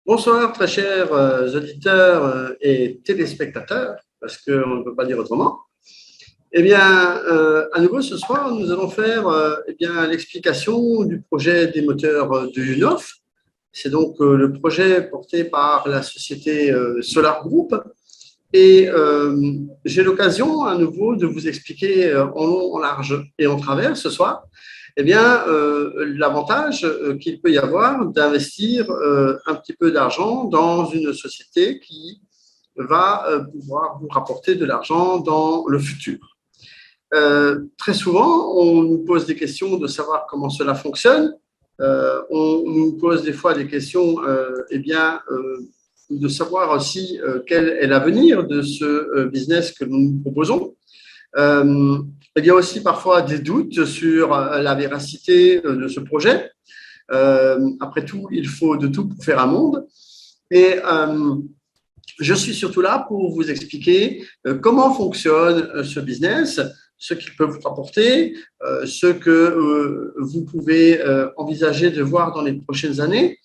Bonsoir, très chers auditeurs et téléspectateurs, parce qu'on ne peut pas dire autrement. Eh bien, à nouveau ce soir, nous allons faire l'explication du projet des moteurs de UNOF. C'est donc le projet porté par la société Solar Group. Et j'ai l'occasion à nouveau de vous expliquer en long, en large et en travers ce soir l'avantage qu'il peut y avoir d'investir un petit peu d'argent dans une société qui va pouvoir vous rapporter de l'argent dans le futur. Très souvent, on nous pose des questions de savoir comment cela fonctionne. On nous pose des fois des questions de savoir aussi quel est l'avenir de ce business que nous nous proposons. Euh, il y a aussi parfois des doutes sur la véracité de ce projet. Après tout, il faut de tout pour faire un monde. Et je suis surtout là pour vous expliquer comment fonctionne ce business, ce qu'il peut vous apporter, ce que vous pouvez envisager de voir dans les prochaines années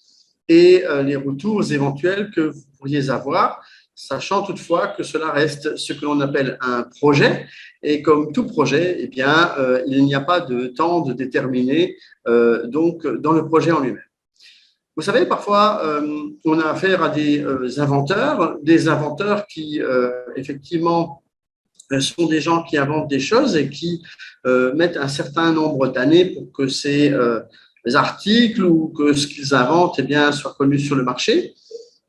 et les retours éventuels que vous pourriez avoir, sachant toutefois que cela reste ce que l'on appelle un projet. Et comme tout projet, il n'y a pas de temps de déterminer donc dans le projet en lui-même. Vous savez, parfois, on a affaire à des inventeurs qui, effectivement, sont des gens qui inventent des choses et qui mettent un certain nombre d'années pour que ces articles ou que ce qu'ils inventent soit connu sur le marché.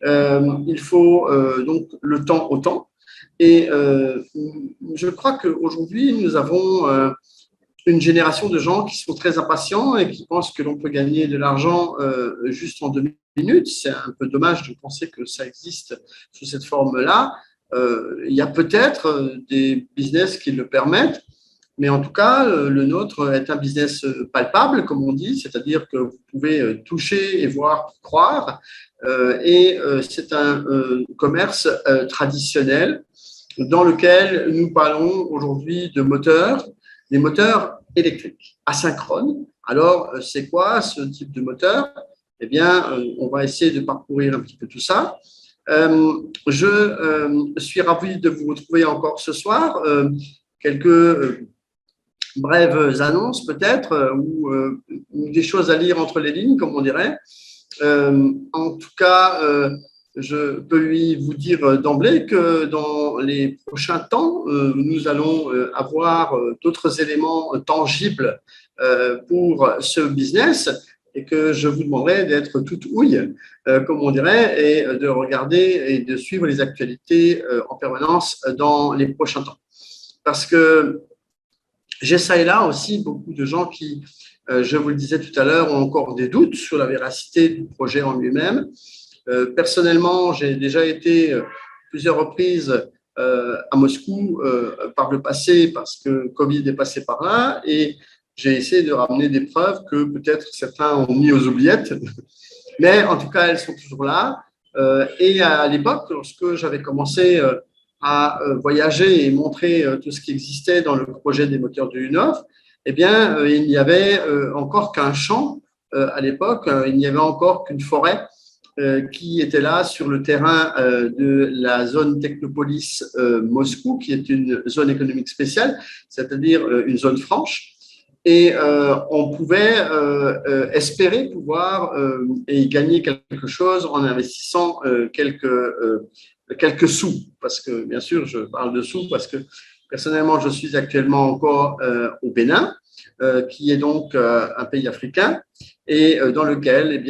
Il faut donc le temps au temps. Et je crois qu'aujourd'hui, nous avons une génération de gens qui sont très impatients et qui pensent que l'on peut gagner de l'argent juste en 2 minutes. C'est un peu dommage de penser que ça existe sous cette forme-là. Il y a peut-être des business qui le permettent, mais en tout cas, le nôtre est un business palpable, comme on dit, c'est-à-dire que vous pouvez toucher et voir, croire, c'est un commerce traditionnel dans lequel nous parlons aujourd'hui de moteurs, des moteurs électriques asynchrones. Alors, c'est quoi ce type de moteur? Eh bien, on va essayer de parcourir un petit peu tout ça. Je suis ravi de vous retrouver encore ce soir. Quelques brèves annonces peut-être ou des choses à lire entre les lignes, comme on dirait. En tout cas, je peux lui vous dire d'emblée que dans les prochains temps, nous allons avoir d'autres éléments tangibles pour ce business et que je vous demanderai d'être toute ouïe, comme on dirait, et de regarder et de suivre les actualités en permanence dans les prochains temps. Parce que j'ai ça et là aussi beaucoup de gens qui, je vous le disais tout à l'heure, ont encore des doutes sur la véracité du projet en lui-même. Personnellement, j'ai déjà été plusieurs reprises à Moscou par le passé parce que Covid est passé par là et j'ai essayé de ramener des preuves que peut-être certains ont mis aux oubliettes, mais en tout cas, elles sont toujours là. Et à l'époque, lorsque j'avais commencé à voyager et montrer tout ce qui existait dans le projet des moteurs de UNOF, il n'y avait encore qu'un champ à l'époque, il n'y avait encore qu'une forêt qui était là sur le terrain de la zone Technopolis Moscou, qui est une zone économique spéciale, c'est-à-dire une zone franche. Et on pouvait espérer pouvoir et gagner quelque chose en investissant quelques sous. Parce que, bien sûr, je parle de sous parce que personnellement, je suis actuellement encore au Bénin, qui est donc un pays africain et dans lequel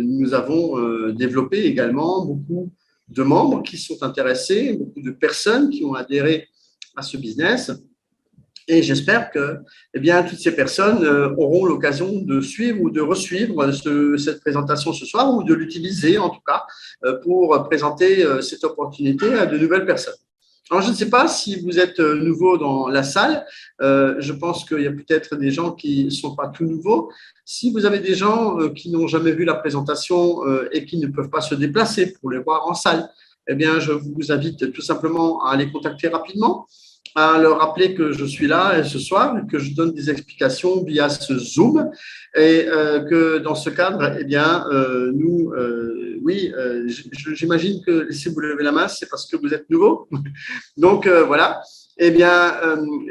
nous avons développé également beaucoup de membres qui sont intéressés, beaucoup de personnes qui ont adhéré à ce business. Et j'espère que toutes ces personnes auront l'occasion de suivre ou de resuivre cette présentation ce soir ou de l'utiliser en tout cas pour présenter cette opportunité à de nouvelles personnes. Alors, je ne sais pas si vous êtes nouveau dans la salle. Je pense qu'il y a peut-être des gens qui ne sont pas tout nouveaux. Si vous avez des gens qui n'ont jamais vu la présentation et qui ne peuvent pas se déplacer pour les voir en salle, je vous invite tout simplement à les contacter rapidement. à leur rappeler que je suis là et ce soir et que je donne des explications via ce Zoom et que dans ce cadre, eh bien, oui, j'imagine que si vous levez la main, c'est parce que vous êtes nouveau. Donc, voilà. Eh bien,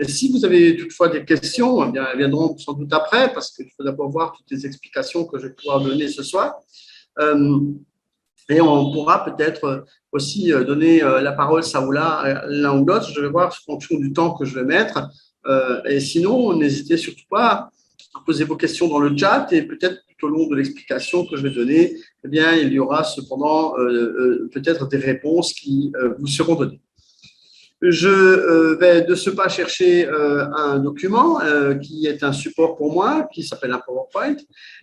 si vous avez toutefois des questions, eh bien, elles viendront sans doute après parce qu'il faut d'abord voir toutes les explications que je vais pouvoir donner ce soir. Et on pourra peut-être aussi donner la parole ça ou là à l'un ou l'autre. Je vais voir en fonction du temps que je vais mettre. Et sinon, n'hésitez surtout pas à poser vos questions dans le chat et peut-être tout au long de l'explication que je vais donner, eh bien, il y aura cependant peut-être des réponses qui vous seront données. Je vais de ce pas chercher un document qui est un support pour moi, qui s'appelle un PowerPoint,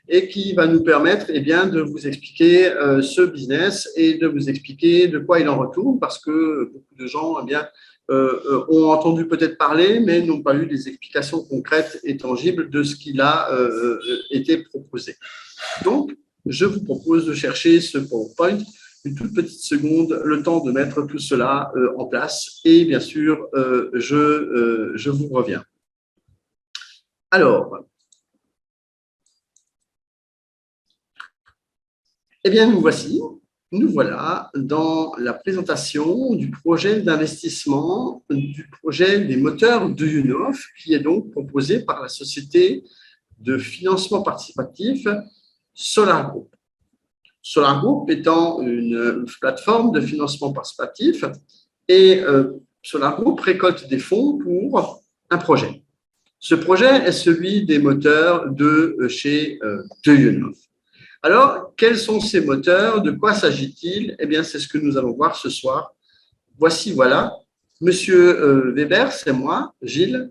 et qui va nous permettre eh bien, de vous expliquer ce business et de vous expliquer de quoi il en retourne, parce que beaucoup de gens eh bien, ont entendu peut-être parler, mais n'ont pas eu des explications concrètes et tangibles de ce qu'il a été proposé. Donc, je vous propose de chercher ce PowerPoint une toute petite seconde, le temps de mettre tout cela en place. Et bien sûr, je vous reviens. Alors, eh bien, nous voilà dans la présentation du projet d'investissement, du projet des moteurs de UNOF, qui est donc proposé par la société de financement participatif Solar Group. Solar Group étant une plateforme de financement participatif et Solar Group récolte des fonds pour un projet. Ce projet est celui des moteurs de chez Duyunov. Alors, quels sont ces moteurs? De quoi s'agit-il? Eh bien, c'est ce que nous allons voir ce soir. Voilà. Monsieur Weber, c'est moi, Gilles.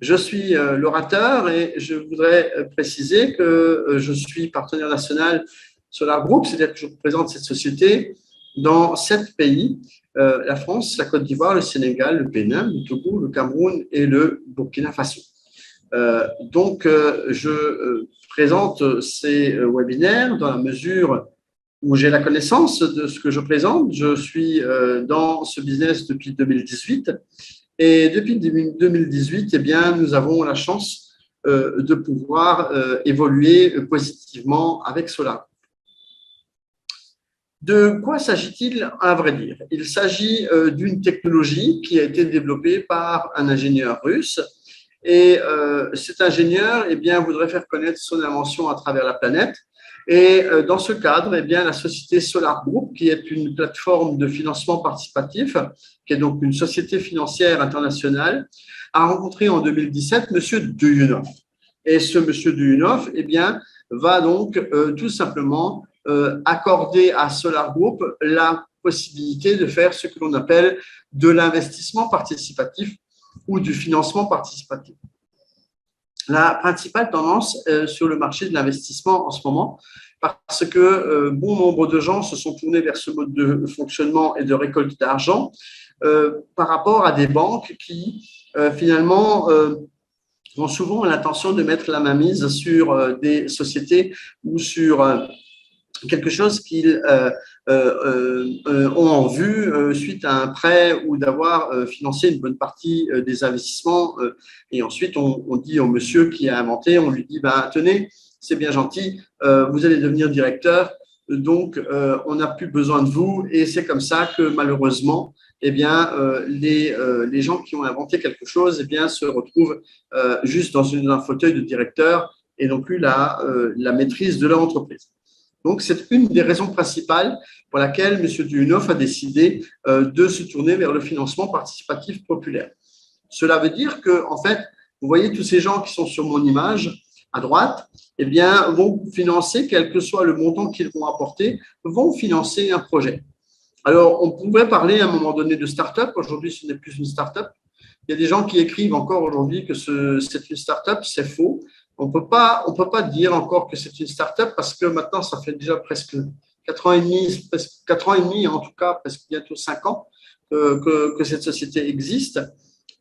Je suis l'orateur et je voudrais préciser que je suis partenaire national Solar Group, c'est-à-dire que je représente cette société dans 7 pays, la France, la Côte d'Ivoire, le Sénégal, le Bénin, le Togo, le Cameroun et le Burkina Faso. Donc, je présente ces webinaires dans la mesure où j'ai la connaissance de ce que je présente. Je suis dans ce business depuis 2018 et depuis 2018, eh bien, nous avons la chance de pouvoir évoluer positivement avec Solar. De quoi s'agit-il à vrai dire? Il s'agit d'une technologie qui a été développée par un ingénieur russe et cet ingénieur eh bien, voudrait faire connaître son invention à travers la planète. Et dans ce cadre, eh bien, la société Solar Group, qui est une plateforme de financement participatif, qui est donc une société financière internationale, a rencontré en 2017 M. Duyunov. Et ce M. Duyunov eh bien, va donc tout simplement accorder à Solar Group la possibilité de faire ce que l'on appelle de l'investissement participatif ou du financement participatif. La principale tendance sur le marché de l'investissement en ce moment, parce que bon nombre de gens se sont tournés vers ce mode de fonctionnement et de récolte d'argent par rapport à des banques qui finalement ont souvent l'intention de mettre la mainmise sur des sociétés ou sur quelque chose qu'ils ont en vue suite à un prêt ou d'avoir financé une bonne partie des investissements. Et ensuite, on dit au monsieur qui a inventé, on lui dit, ben, tenez, c'est bien gentil, vous allez devenir directeur, donc on n'a plus besoin de vous. Et c'est comme ça que malheureusement, eh bien, les gens qui ont inventé quelque chose eh bien, se retrouvent juste dans un fauteuil de directeur et non plus la maîtrise de leur entreprise. Donc, c'est une des raisons principales pour laquelle M. Duyunov a décidé de se tourner vers le financement participatif populaire. Cela veut dire que, en fait, vous voyez tous ces gens qui sont sur mon image à droite, eh bien, vont financer, quel que soit le montant qu'ils vont apporter, vont financer un projet. Alors, on pouvait parler à un moment donné de start-up. Aujourd'hui, ce n'est plus une start-up. Il y a des gens qui écrivent encore aujourd'hui que c'est une start-up, c'est faux. On ne peut pas dire encore que c'est une start-up parce que maintenant, ça fait déjà presque 4 ans et demi, en tout cas, presque bientôt 5 ans que cette société existe.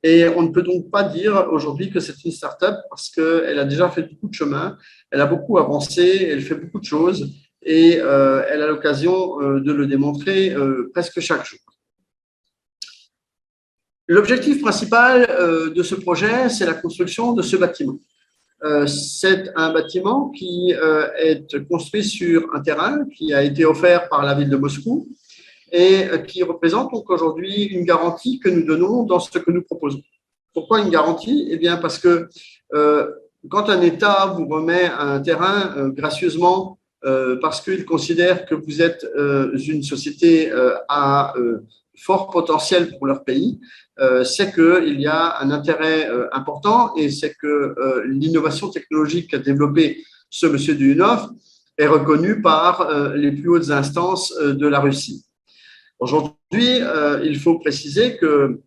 Et on ne peut donc pas dire aujourd'hui que c'est une start-up parce qu'elle a déjà fait beaucoup de chemin, elle a beaucoup avancé, elle fait beaucoup de choses et elle a l'occasion de le démontrer presque chaque jour. L'objectif principal de ce projet, c'est la construction de ce bâtiment. C'est un bâtiment qui est construit sur un terrain qui a été offert par la ville de Moscou et qui représente donc aujourd'hui une garantie que nous donnons dans ce que nous proposons. Pourquoi une garantie? Eh bien, parce que quand un État vous remet un terrain gracieusement parce qu'il considère que vous êtes une société à fort potentiel pour leur pays, c'est qu'il y a un intérêt important et c'est que l'innovation technologique qu'a développée ce monsieur Duyunov est reconnue par les plus hautes instances de la Russie. Aujourd'hui, il faut préciser que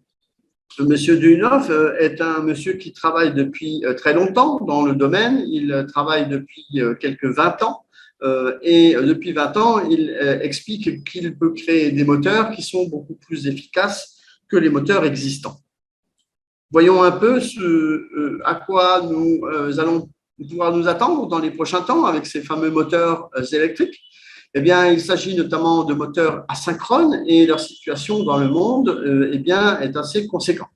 monsieur Duyunov est un monsieur qui travaille depuis très longtemps dans le domaine. Il travaille depuis quelques 20 ans. Et depuis 20 ans, il explique qu'il peut créer des moteurs qui sont beaucoup plus efficaces que les moteurs existants. Voyons un peu à quoi nous allons pouvoir nous attendre dans les prochains temps avec ces fameux moteurs électriques. Eh bien, il s'agit notamment de moteurs asynchrones et leur situation dans le monde eh bien, est assez conséquente.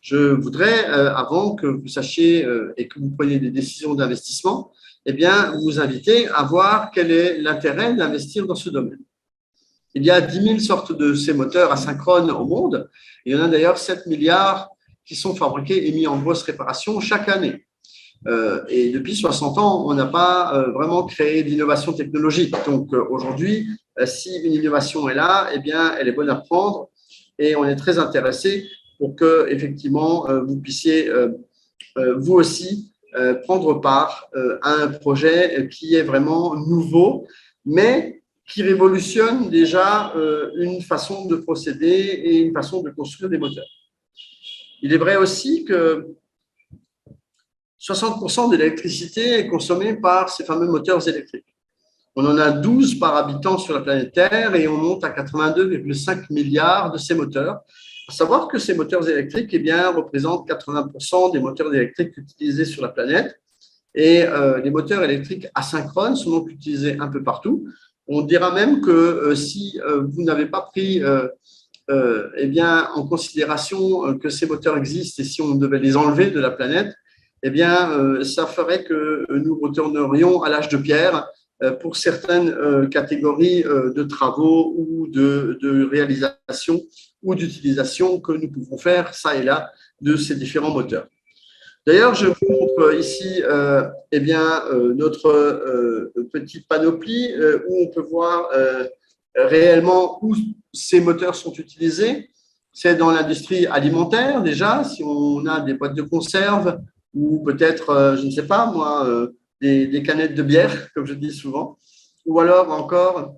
Je voudrais, avant que vous sachiez et que vous preniez des décisions d'investissement, eh bien, vous inviter à voir quel est l'intérêt d'investir dans ce domaine. Il y a 10 000 sortes de ces moteurs asynchrones au monde. Il y en a d'ailleurs 7 milliards qui sont fabriqués et mis en grosse réparation chaque année. Et depuis 60 ans, on n'a pas vraiment créé d'innovation technologique. Donc aujourd'hui, si une innovation est là, eh bien, elle est bonne à prendre et on est très intéressé pour que effectivement vous puissiez vous aussi prendre part à un projet qui est vraiment nouveau, mais qui révolutionne déjà une façon de procéder et une façon de construire des moteurs. Il est vrai aussi que 60% de l'électricité est consommée par ces fameux moteurs électriques. On en a 12 par habitant sur la planète Terre et on monte à 82,5 milliards de ces moteurs. Il faut savoir que ces moteurs électriques eh bien, représentent 80% des moteurs électriques utilisés sur la planète et les moteurs électriques asynchrones sont donc utilisés un peu partout. On dira même que si vous n'avez pas pris eh bien, en considération que ces moteurs existent et si on devait les enlever de la planète, eh bien, ça ferait que nous retournerions à l'âge de pierre pour certaines catégories de travaux ou de réalisation ou d'utilisation que nous pouvons faire ça et là de ces différents moteurs. D'ailleurs, je vous montre ici eh bien, notre petite panoplie où on peut voir réellement où ces moteurs sont utilisés. C'est dans l'industrie alimentaire déjà, si on a des boîtes de conserve ou peut-être, je ne sais pas moi, des canettes de bière, comme je dis souvent, ou alors encore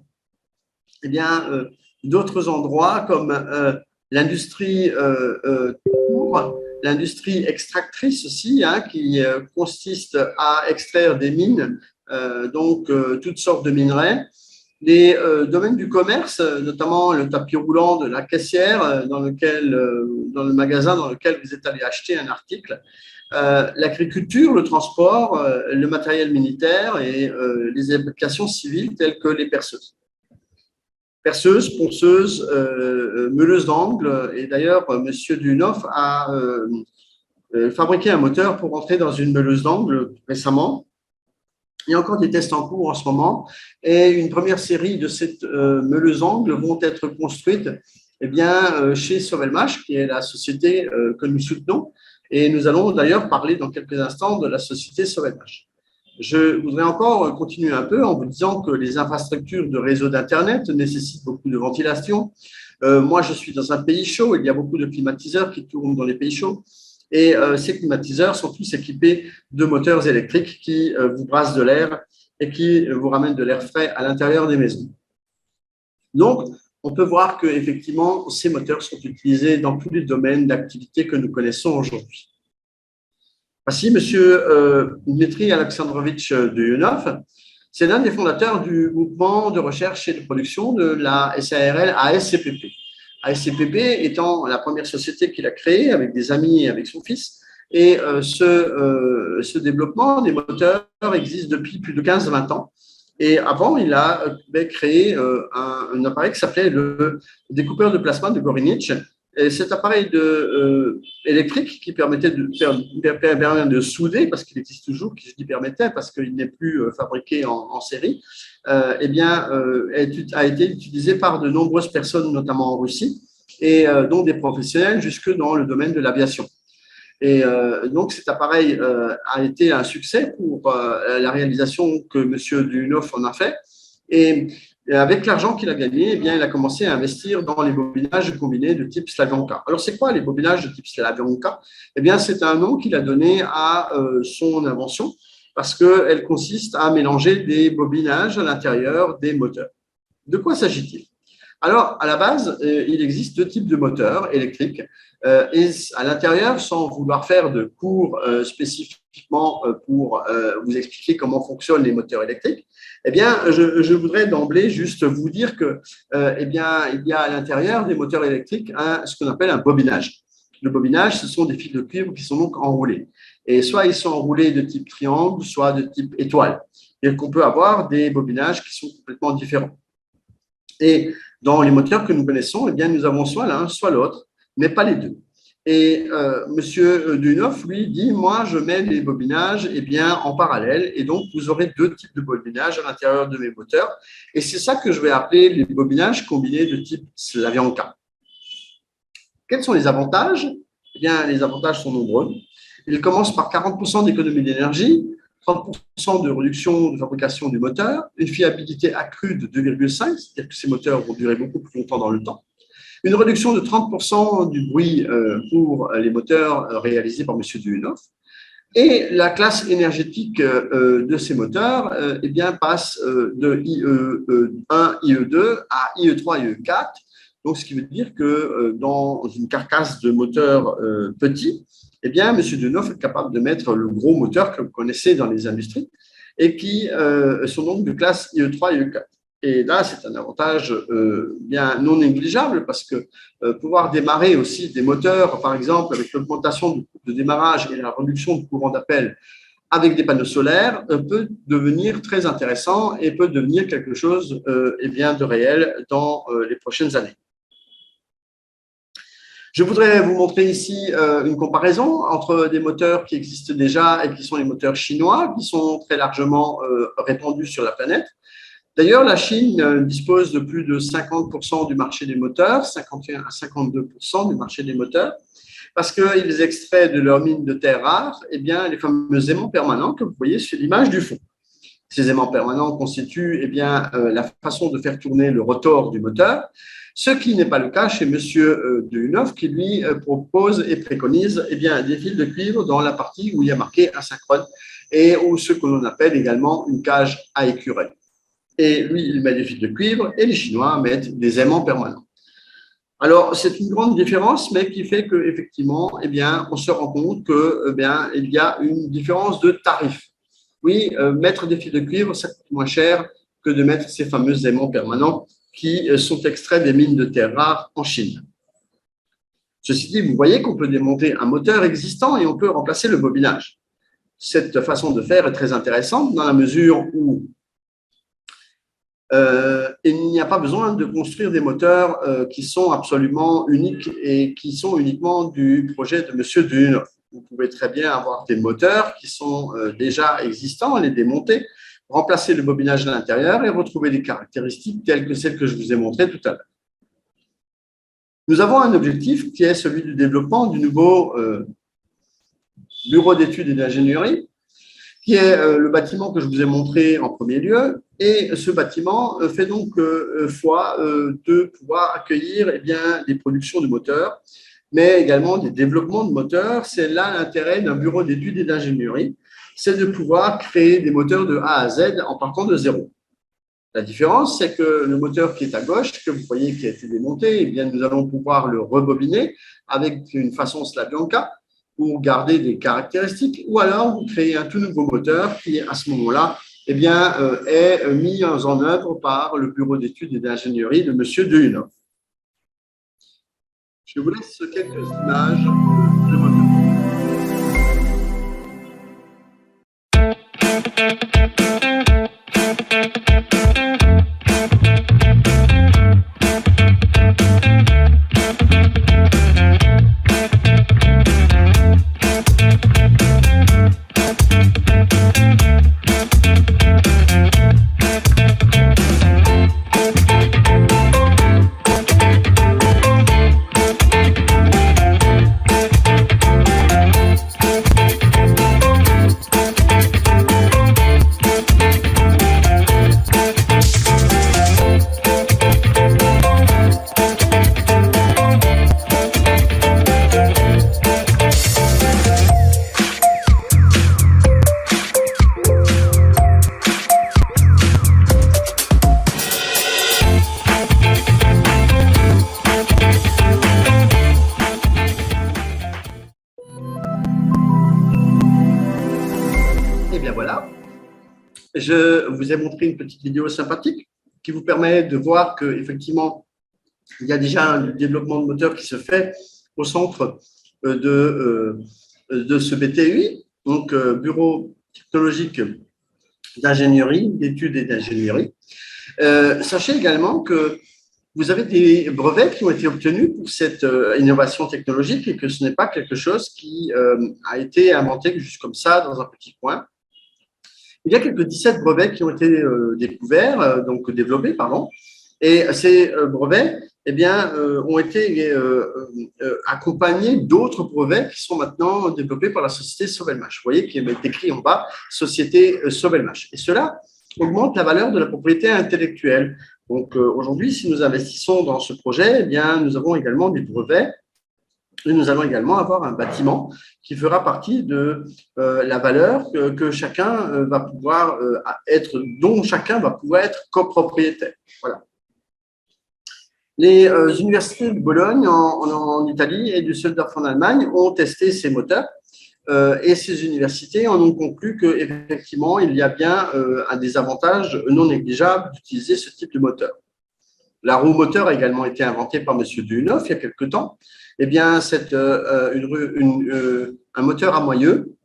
eh bien, d'autres endroits comme l'industrie l'industrie extractrice aussi, hein, qui consiste à extraire des mines, donc toutes sortes de minerais. Les domaines du commerce, notamment le tapis roulant de la caissière dans le magasin dans lequel vous êtes allé acheter un article, l'agriculture, le transport, le matériel militaire et les applications civiles telles que les perceuses. Perceuse, ponceuse, meuleuse d'angle. Et d'ailleurs, M. Duyunov a fabriqué un moteur pour entrer dans une meuleuse d'angle récemment. Il y a encore des tests en cours en ce moment. Et une première série de cette meuleuse d'angle vont être construites eh bien, chez Sovelmash, qui est la société que nous soutenons. Et nous allons d'ailleurs parler dans quelques instants de la société Sovelmash. Je voudrais encore continuer un peu en vous disant que les infrastructures de réseau d'Internet nécessitent beaucoup de ventilation. Moi, je suis dans un pays chaud, il y a beaucoup de climatiseurs qui tournent dans les pays chauds. Et ces climatiseurs sont tous équipés de moteurs électriques qui vous brassent de l'air et qui vous ramènent de l'air frais à l'intérieur des maisons. Donc, on peut voir qu'effectivement, ces moteurs sont utilisés dans tous les domaines d'activité que nous connaissons aujourd'hui. Voici M. Dmitri Alexandrovitch Duyunov. C'est l'un des fondateurs du mouvement de recherche et de production de la SARL ASCPP. ASCPP étant la première société qu'il a créée avec des amis et avec son fils. Et ce développement des moteurs existe depuis plus de 15-20 ans. Et avant, il a créé un appareil qui s'appelait le découpeur de plasma de Gorinich, Et cet appareil électrique qui permettait de souder, parce qu'il existe toujours, qui je dis permettait parce qu'il n'est plus fabriqué en série, eh bien, a été utilisé par de nombreuses personnes, notamment en Russie, et dont des professionnels jusque dans le domaine de l'aviation. Et donc, cet appareil a été un succès pour la réalisation que M. Duyunov en a fait. Et avec l'argent qu'il a gagné, eh bien, il a commencé à investir dans les bobinages combinés de type Slavyanka. Alors, c'est quoi les bobinages de type Slavyanka? Eh bien, c'est un nom qu'il a donné à son invention parce qu'elle consiste à mélanger des bobinages à l'intérieur des moteurs. De quoi s'agit-il? Alors, à la base, il existe deux types de moteurs électriques. Et à l'intérieur, sans vouloir faire de cours spécifiquement pour vous expliquer comment fonctionnent les moteurs électriques, eh bien, je voudrais d'emblée juste vous dire que, eh bien, il y a à l'intérieur des moteurs électriques ce qu'on appelle un bobinage. Le bobinage, ce sont des fils de cuivre qui sont donc enroulés. Et soit ils sont enroulés de type triangle, soit de type étoile. Et qu'on peut avoir des bobinages qui sont complètement différents. Et dans les moteurs que nous connaissons, eh bien, nous avons soit l'un, soit l'autre, mais pas les deux. Et M. Duyunov, lui, dit, moi, je mets les bobinages eh bien, en parallèle, et donc vous aurez deux types de bobinages à l'intérieur de mes moteurs. Et c'est ça que je vais appeler les bobinages combinés de type Slavyanka. Quels sont les avantages? Eh bien, les avantages sont nombreux. Ils commencent par 40% d'économie d'énergie, 30% de réduction de fabrication du moteur, une fiabilité accrue de 2,5, c'est-à-dire que ces moteurs vont durer beaucoup plus longtemps dans le temps, une réduction de 30% du bruit pour les moteurs réalisés par M. Duyunov, et la classe énergétique de ces moteurs eh bien, passe de IE1, IE2 à IE3, IE4. Donc, ce qui veut dire que dans une carcasse de moteur petit, eh bien, M. Duyunov est capable de mettre le gros moteur que vous connaissez dans les industries et qui sont donc de classe IE3, IE4. Et là, c'est un avantage bien non négligeable parce que pouvoir démarrer aussi des moteurs, par exemple, avec l'augmentation du coût de démarrage et la réduction du courant d'appel avec des panneaux solaires, peut devenir très intéressant et peut devenir quelque chose eh bien, de réel dans les prochaines années. Je voudrais vous montrer ici une comparaison entre des moteurs qui existent déjà et qui sont les moteurs chinois, qui sont très largement répandus sur la planète. D'ailleurs, la Chine dispose de plus de 50% du marché des moteurs, 51 à 52% du marché des moteurs, parce qu'ils extraient de leurs mines de terres rares eh bien, les fameux aimants permanents que vous voyez sur l'image du fond. Ces aimants permanents constituent eh bien, la façon de faire tourner le rotor du moteur, ce qui n'est pas le cas chez M. Duyunov, qui lui propose et préconise eh bien, des fils de cuivre dans la partie où il y a marqué asynchrone et où ce que l'on appelle également une cage à écureuil. Et lui, il met des fils de cuivre et les Chinois mettent des aimants permanents. Alors, c'est une grande différence, mais qui fait qu'effectivement, eh bien, on se rend compte qu'il y a une différence de tarif. Oui, mettre des fils de cuivre, ça coûte moins cher que de mettre ces fameux aimants permanents qui sont extraits des mines de terres rares en Chine. Ceci dit, vous voyez qu'on peut démonter un moteur existant et on peut remplacer le bobinage. Cette façon de faire est très intéressante dans la mesure où il n'y a pas besoin de construire des moteurs qui sont absolument uniques et qui sont uniquement du projet de M. Duyunov. Vous pouvez très bien avoir des moteurs qui sont déjà existants, les démonter, remplacer le bobinage à l'intérieur et retrouver des caractéristiques telles que celles que je vous ai montrées tout à l'heure. Nous avons un objectif qui est celui du développement du nouveau bureau d'études et d'ingénierie, qui est le bâtiment que je vous ai montré en premier lieu. Et ce bâtiment fait donc foi de pouvoir accueillir eh bien, des productions de moteurs, mais également des développements de moteurs. C'est là l'intérêt d'un bureau d'études et d'ingénierie, c'est de pouvoir créer des moteurs de A à Z en partant de zéro. La différence, c'est que le moteur qui est à gauche, que vous voyez qui a été démonté, eh bien, nous allons pouvoir le rebobiner avec une façon Slavyanka pour garder des caractéristiques, ou alors vous créez un tout nouveau moteur qui, à ce moment-là, eh bien, est mis en œuvre par le bureau d'études et d'ingénierie de M. Duyunov. Je vous laisse quelques images de moteur. je vous ai montré une petite vidéo sympathique qui vous permet de voir qu'effectivement, il y a déjà un développement de moteur qui se fait au centre de ce BTUI, donc Bureau technologique d'ingénierie, d'études et d'ingénierie. Sachez également que vous avez des brevets qui ont été obtenus pour cette innovation technologique et que ce n'est pas quelque chose qui a été inventé juste comme ça dans un petit coin. Il y a quelques 17 brevets qui ont été découverts, donc développés, pardon, et ces brevets ont été accompagnés d'autres brevets qui sont maintenant développés par la société Sovelmash. Vous voyez qu'il est écrit en bas société Sovelmash. Et cela augmente la valeur de la propriété intellectuelle. Donc aujourd'hui, si nous investissons dans ce projet, nous avons également des brevets. Et nous allons également avoir un bâtiment qui fera partie de la valeur que chacun va pouvoir dont chacun va pouvoir être copropriétaire. Voilà. Les universités de Bologne en Italie et du Düsseldorf en Allemagne ont testé ces moteurs et ces universités en ont conclu qu'effectivement, il y a bien un des avantages non négligeables d'utiliser ce type de moteur. La roue moteur a également été inventée par M. Duhunhoff il y a quelque temps. C'est un moteur à moyeu.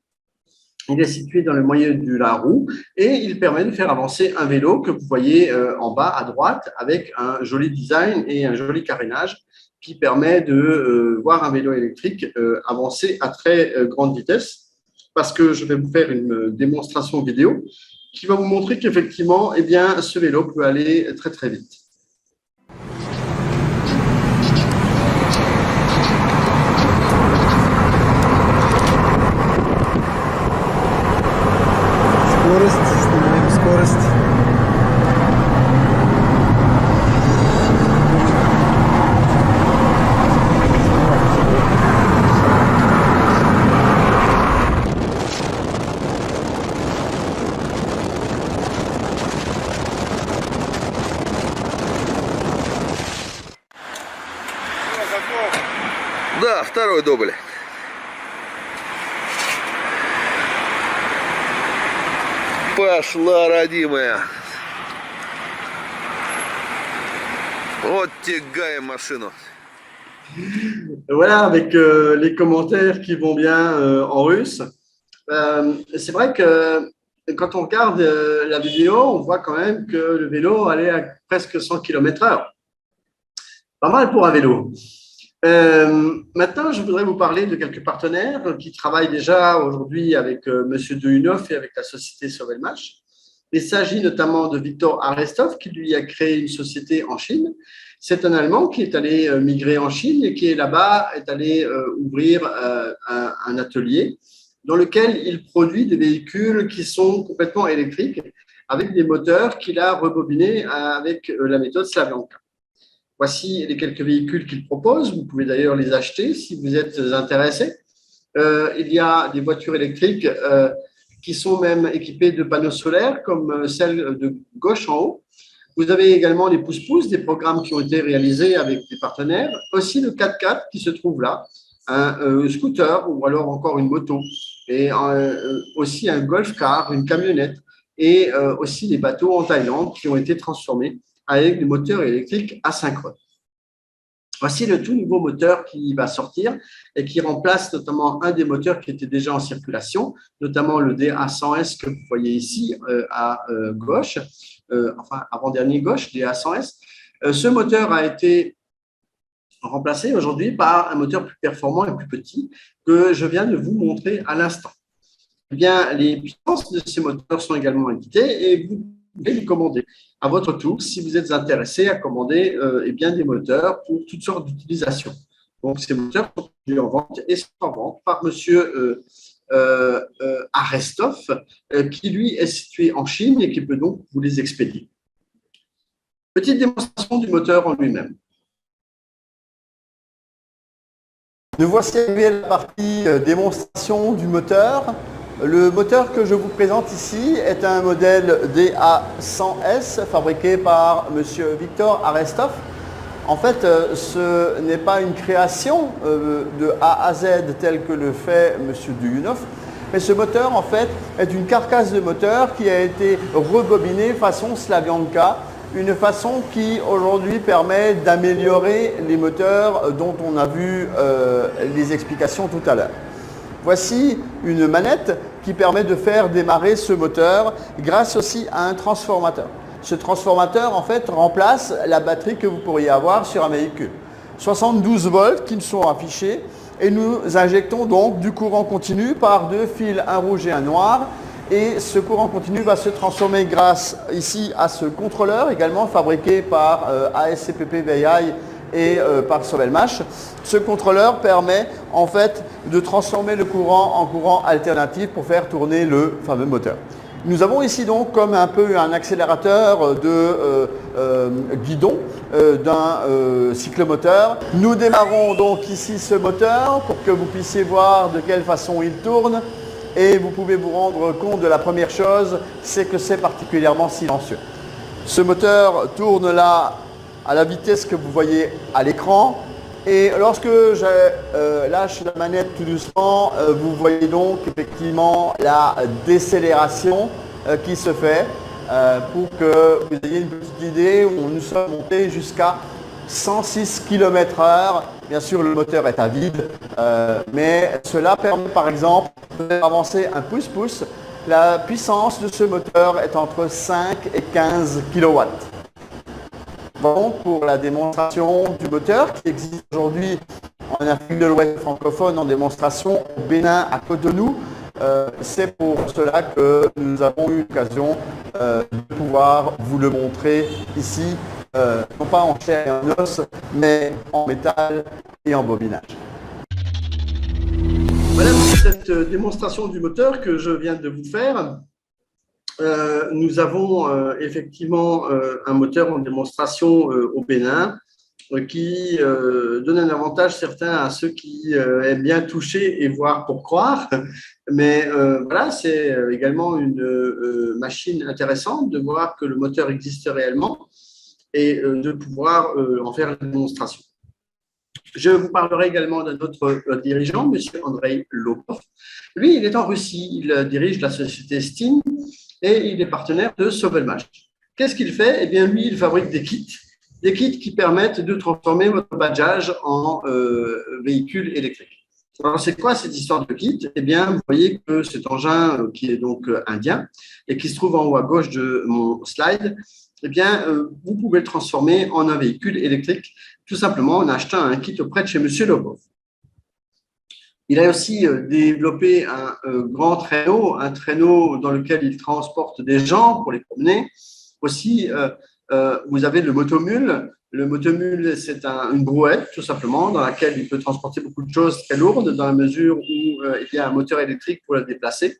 Il est situé dans le moyeu de la roue et il permet de faire avancer un vélo que vous voyez en bas à droite avec un joli design et un joli carénage qui permet de voir un vélo électrique avancer à très grande vitesse. Parce que je vais vous faire une démonstration vidéo qui va vous montrer qu'effectivement, ce vélo peut aller très très vite. Да, второй дубль. Пошла, родимая. Вот тягаем машину. Voilà, avec les commentaires qui vont bien en russe. C'est vrai que quand on regarde la vidéo, on voit quand même que le vélo allait à presque 100 km/h. Pas mal pour un vélo. Maintenant, je voudrais vous parler de quelques partenaires qui travaillent déjà aujourd'hui avec M. Duhunhoff et avec la société Sovelmash. Il s'agit notamment de Viktor Arestov qui lui a créé une société en Chine. C'est un Allemand qui est allé migrer en Chine et qui est là-bas est allé ouvrir un atelier dans lequel il produit des véhicules qui sont complètement électriques avec des moteurs qu'il a rebobinés avec la méthode Slavyanka. Voici les quelques véhicules qu'il propose. Vous pouvez d'ailleurs les acheter si vous êtes intéressé. Il y a des voitures électriques qui sont même équipées de panneaux solaires, comme celle de gauche en haut. Vous avez également les pousse-pousse, des programmes qui ont été réalisés avec des partenaires. Aussi le 4x4 qui se trouve là, un scooter ou alors encore une moto. Et aussi un golf-car, une camionnette. Et aussi des bateaux en Thaïlande qui ont été transformés avec des moteurs électriques asynchrones. Voici le tout nouveau moteur qui va sortir et qui remplace notamment un des moteurs qui était déjà en circulation, notamment le DA100S que vous voyez ici à gauche, enfin avant-dernier gauche, DA100S. Ce moteur a été remplacé aujourd'hui par un moteur plus performant et plus petit que je viens de vous montrer à l'instant. Les puissances de ces moteurs sont également indiquées et vous pouvez les commander à votre tour si vous êtes intéressé à commander des moteurs pour toutes sortes d'utilisations. Donc, ces moteurs sont en vente et sont en vente par M. Arestov, qui lui est situé en Chine et qui peut donc vous les expédier. Petite démonstration du moteur en lui-même. Nous voici arrivés à la partie démonstration du moteur. Le moteur que je vous présente ici est un modèle DA100S fabriqué par M. Viktor Arestov. En fait, ce n'est pas une création de A à Z telle que le fait M. Duhunhoff, Mais ce moteur, en fait, est une carcasse de moteur qui a été rebobinée façon Slavyanka, une façon qui aujourd'hui permet d'améliorer les moteurs dont on a vu les explications tout à l'heure. Voici une manette qui permet de faire démarrer ce moteur grâce aussi à un transformateur. Ce transformateur, en fait, remplace la batterie que vous pourriez avoir sur un véhicule. 72 volts qui nous sont affichés et nous injectons donc du courant continu par deux fils, un rouge et un noir. Et ce courant continu va se transformer grâce ici à ce contrôleur, également fabriqué par ASCPP VI et par Sobelmash. Ce contrôleur permet en fait de transformer le courant en courant alternatif pour faire tourner le fameux moteur. Nous avons ici donc comme un peu un accélérateur de guidon d'un cyclomoteur. Nous démarrons donc ici ce moteur pour que vous puissiez voir de quelle façon il tourne. Et vous pouvez vous rendre compte de la première chose, c'est que c'est particulièrement silencieux. Ce moteur tourne là à la vitesse que vous voyez à l'écran. Et lorsque je lâche la manette tout doucement, vous voyez donc effectivement la décélération qui se fait pour que vous ayez une petite idée où nous sommes montés jusqu'à 106 km/h. Bien sûr, le moteur est à vide, mais cela permet par exemple de faire avancer un pouce-pouce. La puissance de ce moteur est entre 5 et 15 kW. Donc, pour la démonstration du moteur qui existe aujourd'hui en Afrique de l'Ouest francophone en démonstration au Bénin à Cotonou, c'est pour cela que nous avons eu l'occasion de pouvoir vous le montrer ici, non pas en chair et en os, mais en métal et en bobinage. Voilà pour cette démonstration du moteur que je viens de vous faire. Nous avons effectivement un moteur en démonstration au Bénin qui donne un avantage certain à ceux qui aiment bien toucher et voir pour croire. Mais voilà, c'est également une machine intéressante de voir que le moteur existe réellement et de pouvoir en faire une démonstration. Je vous parlerai également d'un autre dirigeant, M. Andrei Lobov. Lui, il est en Russie, il dirige la société Steam et il est partenaire de Sobelmash. Qu'est-ce qu'il fait? Eh bien, lui, il fabrique des kits qui permettent de transformer votre badgeage en véhicule électrique. Alors, c'est quoi cette histoire de kit? Eh bien, vous voyez que cet engin qui est donc indien et qui se trouve en haut à gauche de mon slide, eh bien, vous pouvez le transformer en un véhicule électrique tout simplement en achetant un kit auprès de chez M. Lobov. Il a aussi développé un grand traîneau, un traîneau dans lequel il transporte des gens pour les promener. Aussi, vous avez le motomule. Le motomule, c'est une brouette, tout simplement, dans laquelle il peut transporter beaucoup de choses très lourdes, dans la mesure où il y a un moteur électrique pour le déplacer.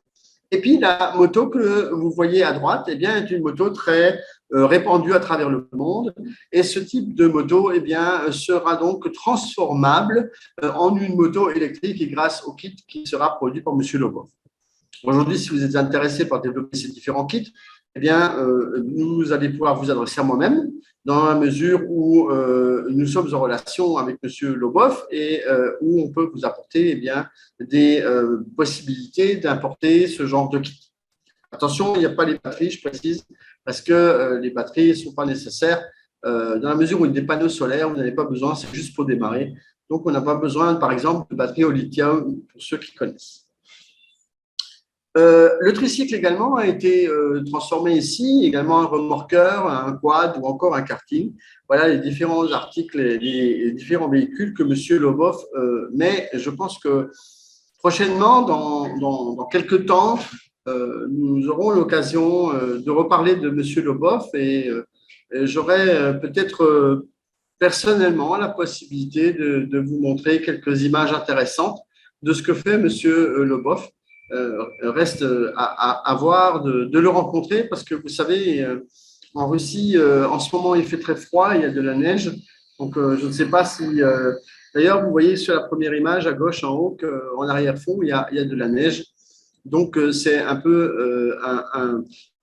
Et puis, la moto que vous voyez à droite, eh bien, est une moto très répandue à travers le monde. Et ce type de moto, eh bien, sera donc transformable en une moto électrique et grâce au kit qui sera produit par M. Lobov. Aujourd'hui, si vous êtes intéressé par développer ces différents kits, eh bien, vous allez pouvoir vous adresser à moi-même dans la mesure où nous sommes en relation avec M. Lobov et où on peut vous apporter eh bien, des possibilités d'importer ce genre de kit. Attention, il n'y a pas les batteries, je précise, parce que les batteries ne sont pas nécessaires dans la mesure où il y a des panneaux solaires, vous n'avez pas besoin, c'est juste pour démarrer. Donc, on n'a pas besoin, par exemple, de batteries au lithium pour ceux qui connaissent. Le tricycle également a été transformé ici, également un remorqueur, un quad ou encore un karting. Voilà les différents articles et les différents véhicules que M. Lobov met. Je pense que prochainement, dans quelques temps, nous aurons l'occasion de reparler de M. Lobov et j'aurai peut-être personnellement la possibilité de vous montrer quelques images intéressantes de ce que fait M. Lobov. Reste à voir de le rencontrer parce que vous savez, en Russie, en ce moment, il fait très froid, il y a de la neige. Donc, je ne sais pas si… D'ailleurs, vous voyez sur la première image à gauche, en haut, qu'en arrière-fond, il y a de la neige. Donc, c'est un peu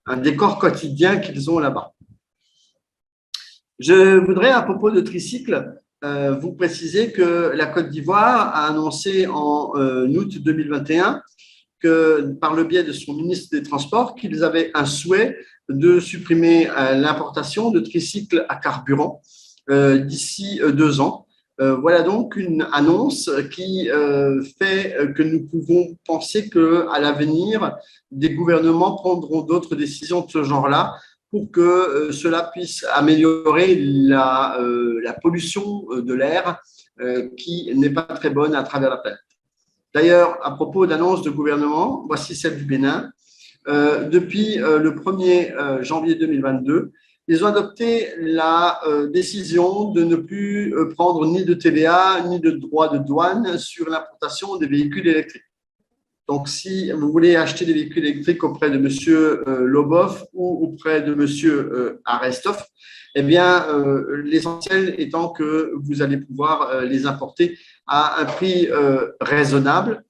un décor quotidien qu'ils ont là-bas. Je voudrais, à propos de tricycle, vous préciser que la Côte d'Ivoire a annoncé en août 2021 que, par le biais de son ministre des Transports, qu'ils avaient un souhait de supprimer l'importation de tricycles à carburant d'ici 2 ans. Voilà donc une annonce qui fait que nous pouvons penser qu'à l'avenir, des gouvernements prendront d'autres décisions de ce genre-là pour que cela puisse améliorer la pollution de l'air qui n'est pas très bonne à travers la planète. D'ailleurs, à propos d'annonces de gouvernement, voici celle du Bénin. Depuis le 1er janvier 2022, ils ont adopté la décision de ne plus prendre ni de TVA ni de droits de douane sur l'importation des véhicules électriques. Donc, si vous voulez acheter des véhicules électriques auprès de M. Lobov ou auprès de M. Arestov, eh bien, l'essentiel étant que vous allez pouvoir les importer à un prix raisonnable,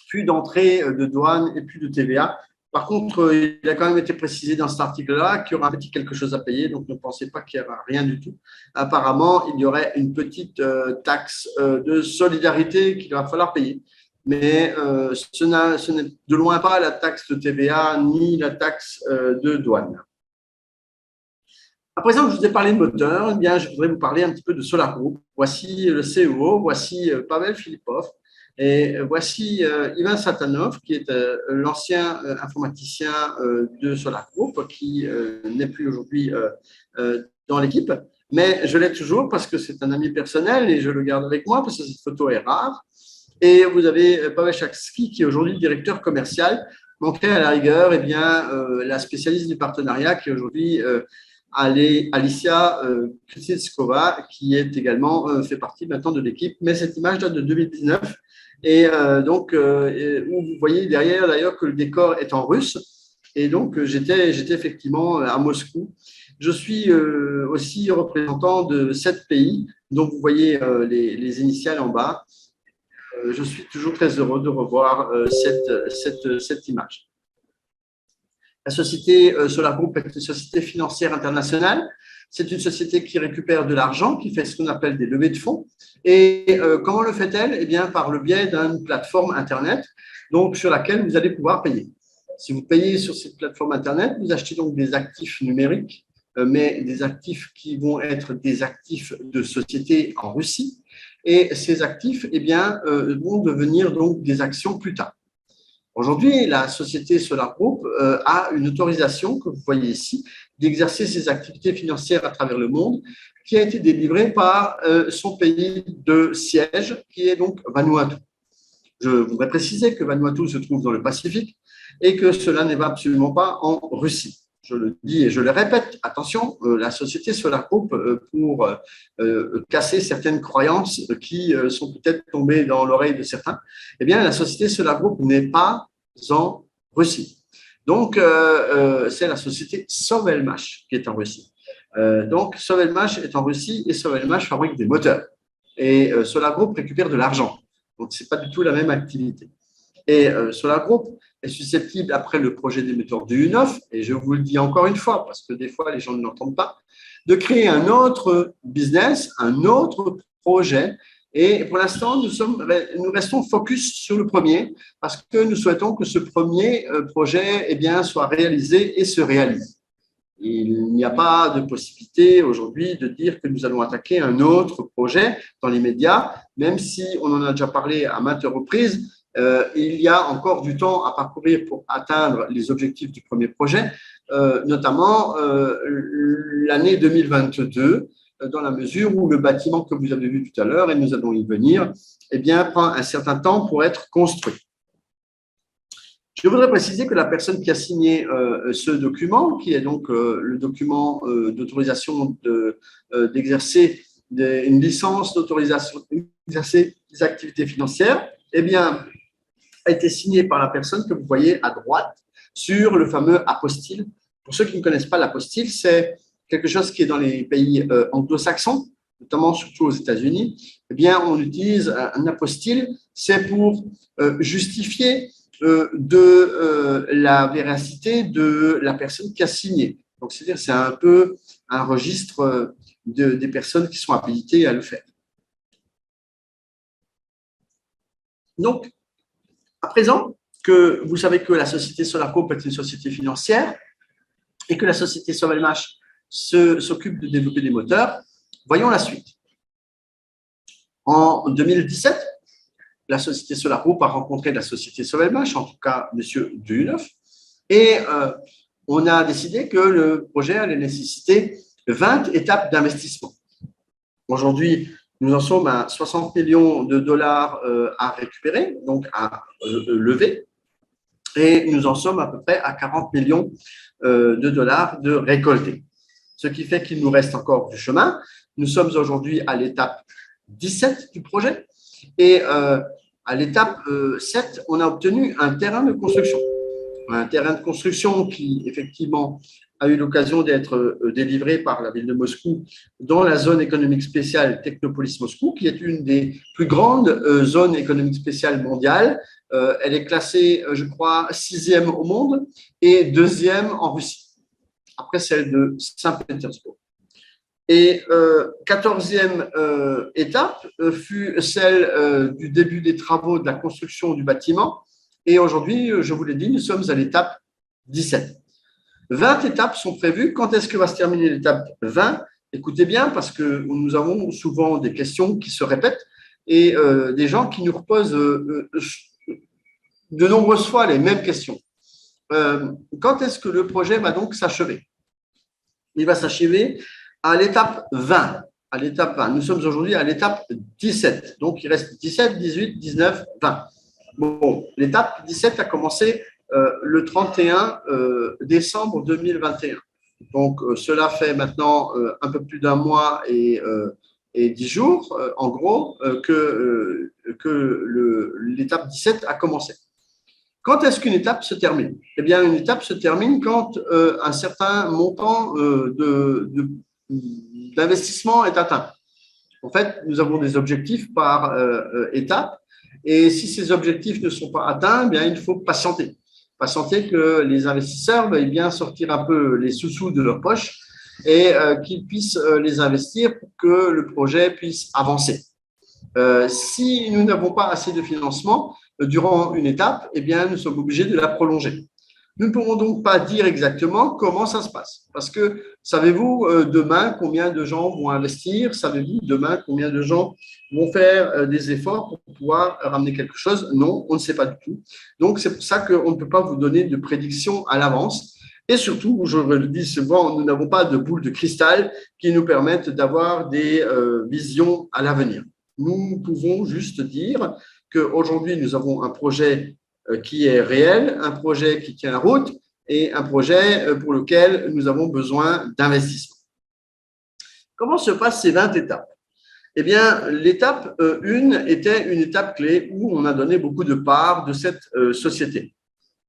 plus d'entrée de douane et plus de TVA. Par contre, il a quand même été précisé dans cet article-là qu'il y aura un petit quelque chose à payer, donc ne pensez pas qu'il n'y aura rien du tout. Apparemment, il y aurait une petite taxe de solidarité qu'il va falloir payer. Mais ce n'est de loin pas la taxe de TVA ni la taxe de douane. À présent que je vous ai parlé de moteur, eh bien, je voudrais vous parler un petit peu de Solar Group. Voici le CEO, voici Pavel Filipov et voici Ivan Satanov, qui est l'ancien informaticien de Solar Group, qui n'est plus aujourd'hui dans l'équipe. Mais je l'ai toujours parce que c'est un ami personnel et je le garde avec moi parce que cette photo est rare. Et vous avez Pavel Chakski, qui est aujourd'hui directeur commercial, manquerait à la rigueur eh bien, la spécialiste du partenariat, qui est aujourd'hui Alicia Kristitskova, qui est également fait partie maintenant de l'équipe. Mais cette image date de 2019. Et donc, où vous voyez derrière d'ailleurs que le décor est en russe. Et donc, j'étais effectivement à Moscou. Je suis aussi représentant de 7 pays, dont vous voyez les initiales en bas. Je suis toujours très heureux de revoir cette image. La société Solar Group est une société financière internationale. C'est une société qui récupère de l'argent, qui fait ce qu'on appelle des levées de fonds. Et comment le fait-elle? Eh bien, par le biais d'une plateforme Internet, donc, sur laquelle vous allez pouvoir payer. Si vous payez sur cette plateforme Internet, vous achetez donc des actifs numériques, mais des actifs qui vont être des actifs de société en Russie. Et ces actifs eh bien, vont devenir donc des actions plus tard. Aujourd'hui, la société Solar Group a une autorisation, que vous voyez ici, d'exercer ses activités financières à travers le monde, qui a été délivrée par son pays de siège, qui est donc Vanuatu. Je voudrais préciser que Vanuatu se trouve dans le Pacifique et que cela n'est absolument pas en Russie. Je le dis et je le répète, attention, la société Solar Group, pour casser certaines croyances qui sont peut-être tombées dans l'oreille de certains, eh bien, la société Solar Group n'est pas en Russie. Donc, c'est la société Sovelmash qui est en Russie. Donc, Sovelmash est en Russie et Sovelmash fabrique des moteurs. Et Solar Group récupère de l'argent. Donc, ce n'est pas du tout la même activité. Et Solar Group est susceptible, après le projet d'émetteur du U9, et je vous le dis encore une fois, parce que des fois les gens ne l'entendent pas, de créer un autre business, un autre projet. Et pour l'instant, nous restons focus sur le premier, parce que nous souhaitons que ce premier projet eh bien, soit réalisé et se réalise. Il n'y a pas de possibilité aujourd'hui de dire que nous allons attaquer un autre projet dans l'immédiat, même si on en a déjà parlé à maintes reprises. Il y a encore du temps à parcourir pour atteindre les objectifs du premier projet, notamment l'année 2022, dans la mesure où le bâtiment que vous avez vu tout à l'heure, et nous allons y venir, eh bien, prend un certain temps pour être construit. Je voudrais préciser que la personne qui a signé ce document, qui est donc le document d'autorisation d'exercer une licence d'autorisation d'exercer des activités financières, eh bien, a été signé par la personne que vous voyez à droite sur le fameux apostille. Pour ceux qui ne connaissent pas l'apostille, c'est quelque chose qui est dans les pays anglo-saxons, notamment surtout aux États-Unis. Eh bien, on utilise un apostille, c'est pour justifier de la véracité de la personne qui a signé. Donc, c'est-à-dire, c'est un peu un registre des personnes qui sont habilitées à le faire. Donc, à présent, que vous savez que la société Solarco est une société financière et que la société Sovelmash s'occupe de développer des moteurs. Voyons la suite. En 2017, la société Solarco a rencontré la société Sovelmash, en tout cas M. Duneuf, et on a décidé que le projet allait nécessiter 20 étapes d'investissement. Aujourd'hui, nous en sommes à 60 millions de dollars à récupérer, donc à lever, et nous en sommes à peu près à 40 millions de dollars de récoltés. Ce qui fait qu'il nous reste encore du chemin. Nous sommes aujourd'hui à l'étape 17 du projet et à l'étape 7, on a obtenu un terrain de construction. Un terrain de construction qui, effectivement, a eu l'occasion d'être délivré par la ville de Moscou dans la zone économique spéciale Technopolis Moscou, qui est une des plus grandes zones économiques spéciales mondiales. Elle est classée, je crois, 6e au monde et 2e en Russie, après celle de Saint-Pétersbourg. Et 14e étape fut celle du début des travaux de la construction du bâtiment. Et aujourd'hui, je vous l'ai dit, nous sommes à l'étape 17. 20 étapes sont prévues. Quand est-ce que va se terminer l'étape 20? Écoutez bien, parce que nous avons souvent des questions qui se répètent et des gens qui nous reposent de nombreuses fois les mêmes questions. Quand est-ce que le projet va donc s'achever? Il va s'achever à l'étape 20. À l'étape 20. Nous sommes aujourd'hui à l'étape 17. Donc, il reste 17, 18, 19, 20. Bon, l'étape 17 a commencé le 31 décembre 2021. Donc, cela fait maintenant un peu plus d'un mois et 10 jours, en gros, que l'étape 17 a commencé. Quand est-ce qu'une étape se termine? Eh bien, une étape se termine quand un certain montant d'investissement est atteint. En fait, nous avons des objectifs par étape. Et si ces objectifs ne sont pas atteints, eh bien, il faut patienter. Patienter que les investisseurs veuillent bien sortir un peu les sous-sous de leur poche et qu'ils puissent les investir pour que le projet puisse avancer. Si nous n'avons pas assez de financement durant une étape, eh bien, nous sommes obligés de la prolonger. Nous ne pourrons donc pas dire exactement comment ça se passe. Parce que, savez-vous demain combien de gens vont investir? Savez-vous demain combien de gens vont faire des efforts pour pouvoir ramener quelque chose? Non, on ne sait pas du tout. Donc, c'est pour ça qu'on ne peut pas vous donner de prédiction à l'avance. Et surtout, je le dis souvent, nous n'avons pas de boule de cristal qui nous permettent d'avoir des visions à l'avenir. Nous pouvons juste dire qu'aujourd'hui, nous avons un projet qui est réel, un projet qui tient la route et un projet pour lequel nous avons besoin d'investissement. Comment se passent ces 20 étapes? Eh bien, l'étape 1 était une étape clé où on a donné beaucoup de parts de cette société.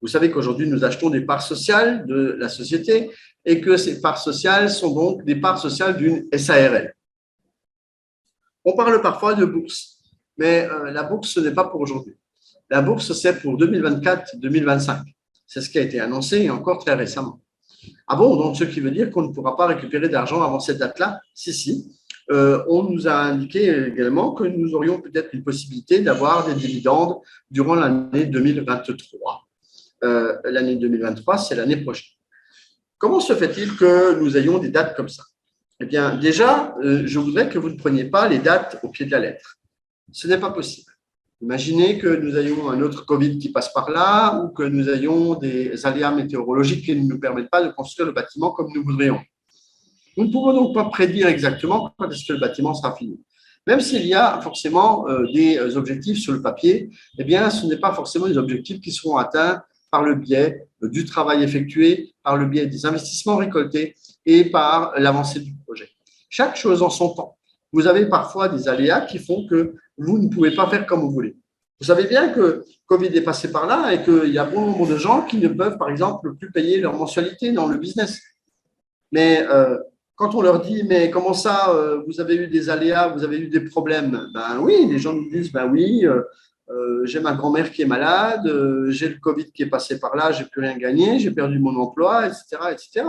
Vous savez qu'aujourd'hui, nous achetons des parts sociales de la société et que ces parts sociales sont donc des parts sociales d'une SARL. On parle parfois de bourse, mais la bourse, ce n'est pas pour aujourd'hui. La bourse, c'est pour 2024-2025. C'est ce qui a été annoncé encore très récemment. Ah bon, donc ce qui veut dire qu'on ne pourra pas récupérer d'argent avant cette date-là? Si. On nous a indiqué également que nous aurions peut-être une possibilité d'avoir des dividendes durant l'année 2023. L'année 2023, c'est l'année prochaine. Comment se fait-il que nous ayons des dates comme ça? Eh bien, déjà, je voudrais que vous ne preniez pas les dates au pied de la lettre. Ce n'est pas possible. Imaginez que nous ayons un autre Covid qui passe par là ou que nous ayons des aléas météorologiques qui ne nous permettent pas de construire le bâtiment comme nous voudrions. Nous ne pouvons donc pas prédire exactement quand est-ce que le bâtiment sera fini. Même s'il y a forcément des objectifs sur le papier, eh bien, ce n'est pas forcément des objectifs qui seront atteints par le biais du travail effectué, par le biais des investissements récoltés et par l'avancée du projet. Chaque chose en son temps. Vous avez parfois des aléas qui font que vous ne pouvez pas faire comme vous voulez. Vous savez bien que Covid est passé par là et qu'il y a bon nombre de gens qui ne peuvent, par exemple, plus payer leur mensualité dans le business. Mais quand on leur dit, mais comment ça, vous avez eu des aléas, vous avez eu des problèmes? Ben oui, les gens nous disent, ben oui, j'ai ma grand-mère qui est malade, j'ai le Covid qui est passé par là, j'ai plus rien gagné, j'ai perdu mon emploi, etc., etc.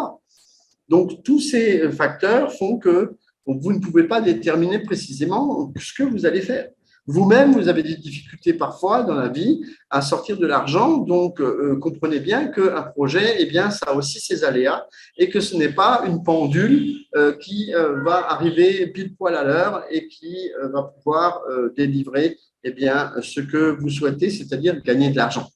Donc, tous ces facteurs font que vous ne pouvez pas déterminer précisément ce que vous allez faire. Vous-même, vous avez des difficultés parfois dans la vie à sortir de l'argent. Donc, comprenez bien qu'un projet, eh bien, ça a aussi ses aléas et que ce n'est pas une pendule qui va arriver pile poil à l'heure et qui va pouvoir délivrer eh bien, ce que vous souhaitez, c'est-à-dire gagner de l'argent.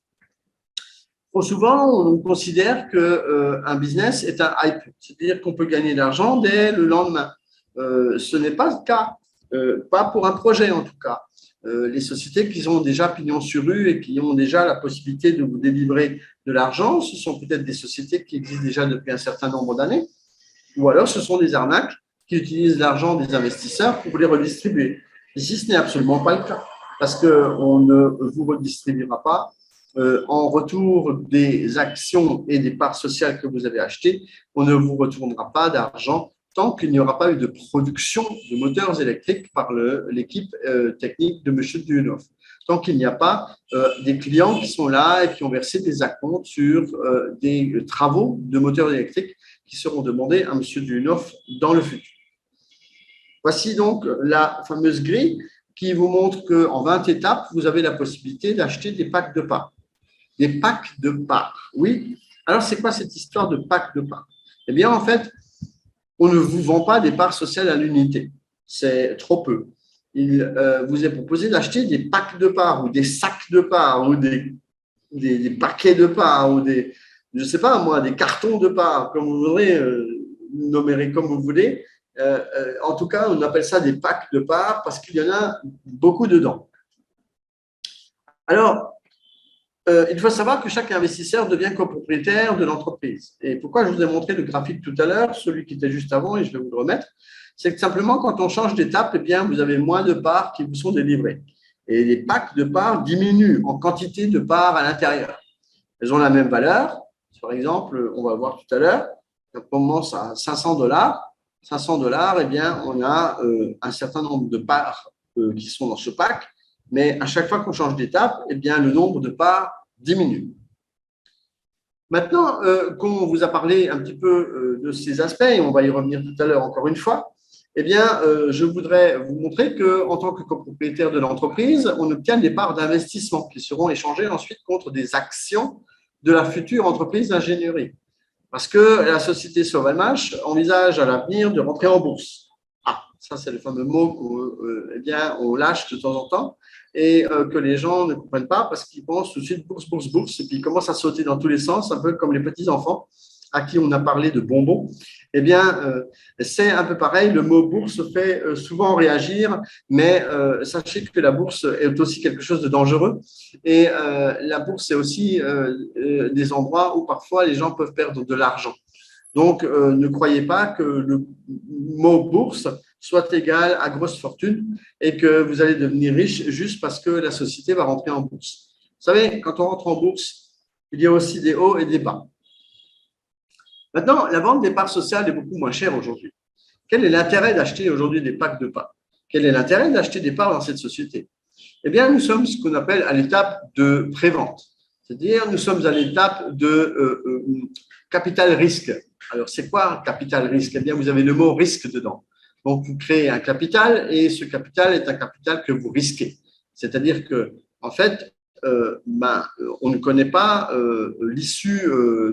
Trop souvent, on considère qu'un business est un hype, c'est-à-dire qu'on peut gagner de l'argent dès le lendemain. Ce n'est pas le cas, pas pour un projet en tout cas. Les sociétés qui ont déjà pignon sur rue et qui ont déjà la possibilité de vous délivrer de l'argent, ce sont peut-être des sociétés qui existent déjà depuis un certain nombre d'années, ou alors ce sont des arnaques qui utilisent l'argent des investisseurs pour les redistribuer. Ici, ce n'est absolument pas le cas, parce qu'on ne vous redistribuera pas en retour des actions et des parts sociales que vous avez achetées, on ne vous retournera pas d'argent tant qu'il n'y aura pas eu de production de moteurs électriques par l'équipe technique de M. Duyunov. Tant qu'il n'y a pas des clients qui sont là et qui ont versé des acomptes sur des travaux de moteurs électriques qui seront demandés à M. Duyunov dans le futur. Voici donc la fameuse grille qui vous montre qu'en 20 étapes, vous avez la possibilité d'acheter des packs de parts. Des packs de parts, oui. Alors, c'est quoi cette histoire de packs de parts? Eh bien, en fait, on ne vous vend pas des parts sociales à l'unité. C'est trop peu. Il vous est proposé d'acheter des packs de parts ou des sacs de parts ou des paquets de parts ou des, je ne sais pas moi, des cartons de parts, comme vous voudrez, nommerez comme vous voulez. En tout cas, on appelle ça des packs de parts parce qu'il y en a beaucoup dedans. Alors, il faut savoir que chaque investisseur devient copropriétaire de l'entreprise. Et pourquoi je vous ai montré le graphique tout à l'heure, celui qui était juste avant, et je vais vous le remettre, c'est que simplement, quand on change d'étape, eh bien, vous avez moins de parts qui vous sont délivrées. Et les packs de parts diminuent en quantité de parts à l'intérieur. Elles ont la même valeur. Par exemple, on va voir tout à l'heure, on commence à 500 $. 500 $, eh bien, on a un certain nombre de parts qui sont dans ce pack. Mais à chaque fois qu'on change d'étape, eh bien, le nombre de parts diminue. Maintenant qu'on vous a parlé un petit peu de ces aspects, et on va y revenir tout à l'heure encore une fois, eh bien, je voudrais vous montrer qu'en tant que copropriétaire de l'entreprise, on obtient des parts d'investissement qui seront échangées ensuite contre des actions de la future entreprise d'ingénierie. Parce que la société Sauvalmash envisage à l'avenir de rentrer en bourse. Ah, ça c'est le fameux mot qu'on lâche de temps en temps et que les gens ne comprennent pas parce qu'ils pensent tout de suite bourse, bourse, bourse et puis ils commencent à sauter dans tous les sens, un peu comme les petits-enfants à qui on a parlé de bonbons. Eh bien, c'est un peu pareil, le mot bourse fait souvent réagir, mais sachez que la bourse est aussi quelque chose de dangereux et la bourse est aussi des endroits où parfois les gens peuvent perdre de l'argent. Donc, ne croyez pas que le mot bourse soit égal à grosse fortune et que vous allez devenir riche juste parce que la société va rentrer en bourse. Vous savez, quand on rentre en bourse, il y a aussi des hauts et des bas. Maintenant, la vente des parts sociales est beaucoup moins chère aujourd'hui. Quel est l'intérêt d'acheter aujourd'hui des packs de parts? Quel est l'intérêt d'acheter des parts dans cette société? Eh bien, nous sommes ce qu'on appelle à l'étape de prévente. C'est-à-dire, nous sommes à l'étape de capital risque. Alors, c'est quoi capital risque? Eh bien, vous avez le mot risque dedans. Donc, vous créez un capital et ce capital est un capital que vous risquez. C'est-à-dire que, en fait, on ne connaît pas l'issue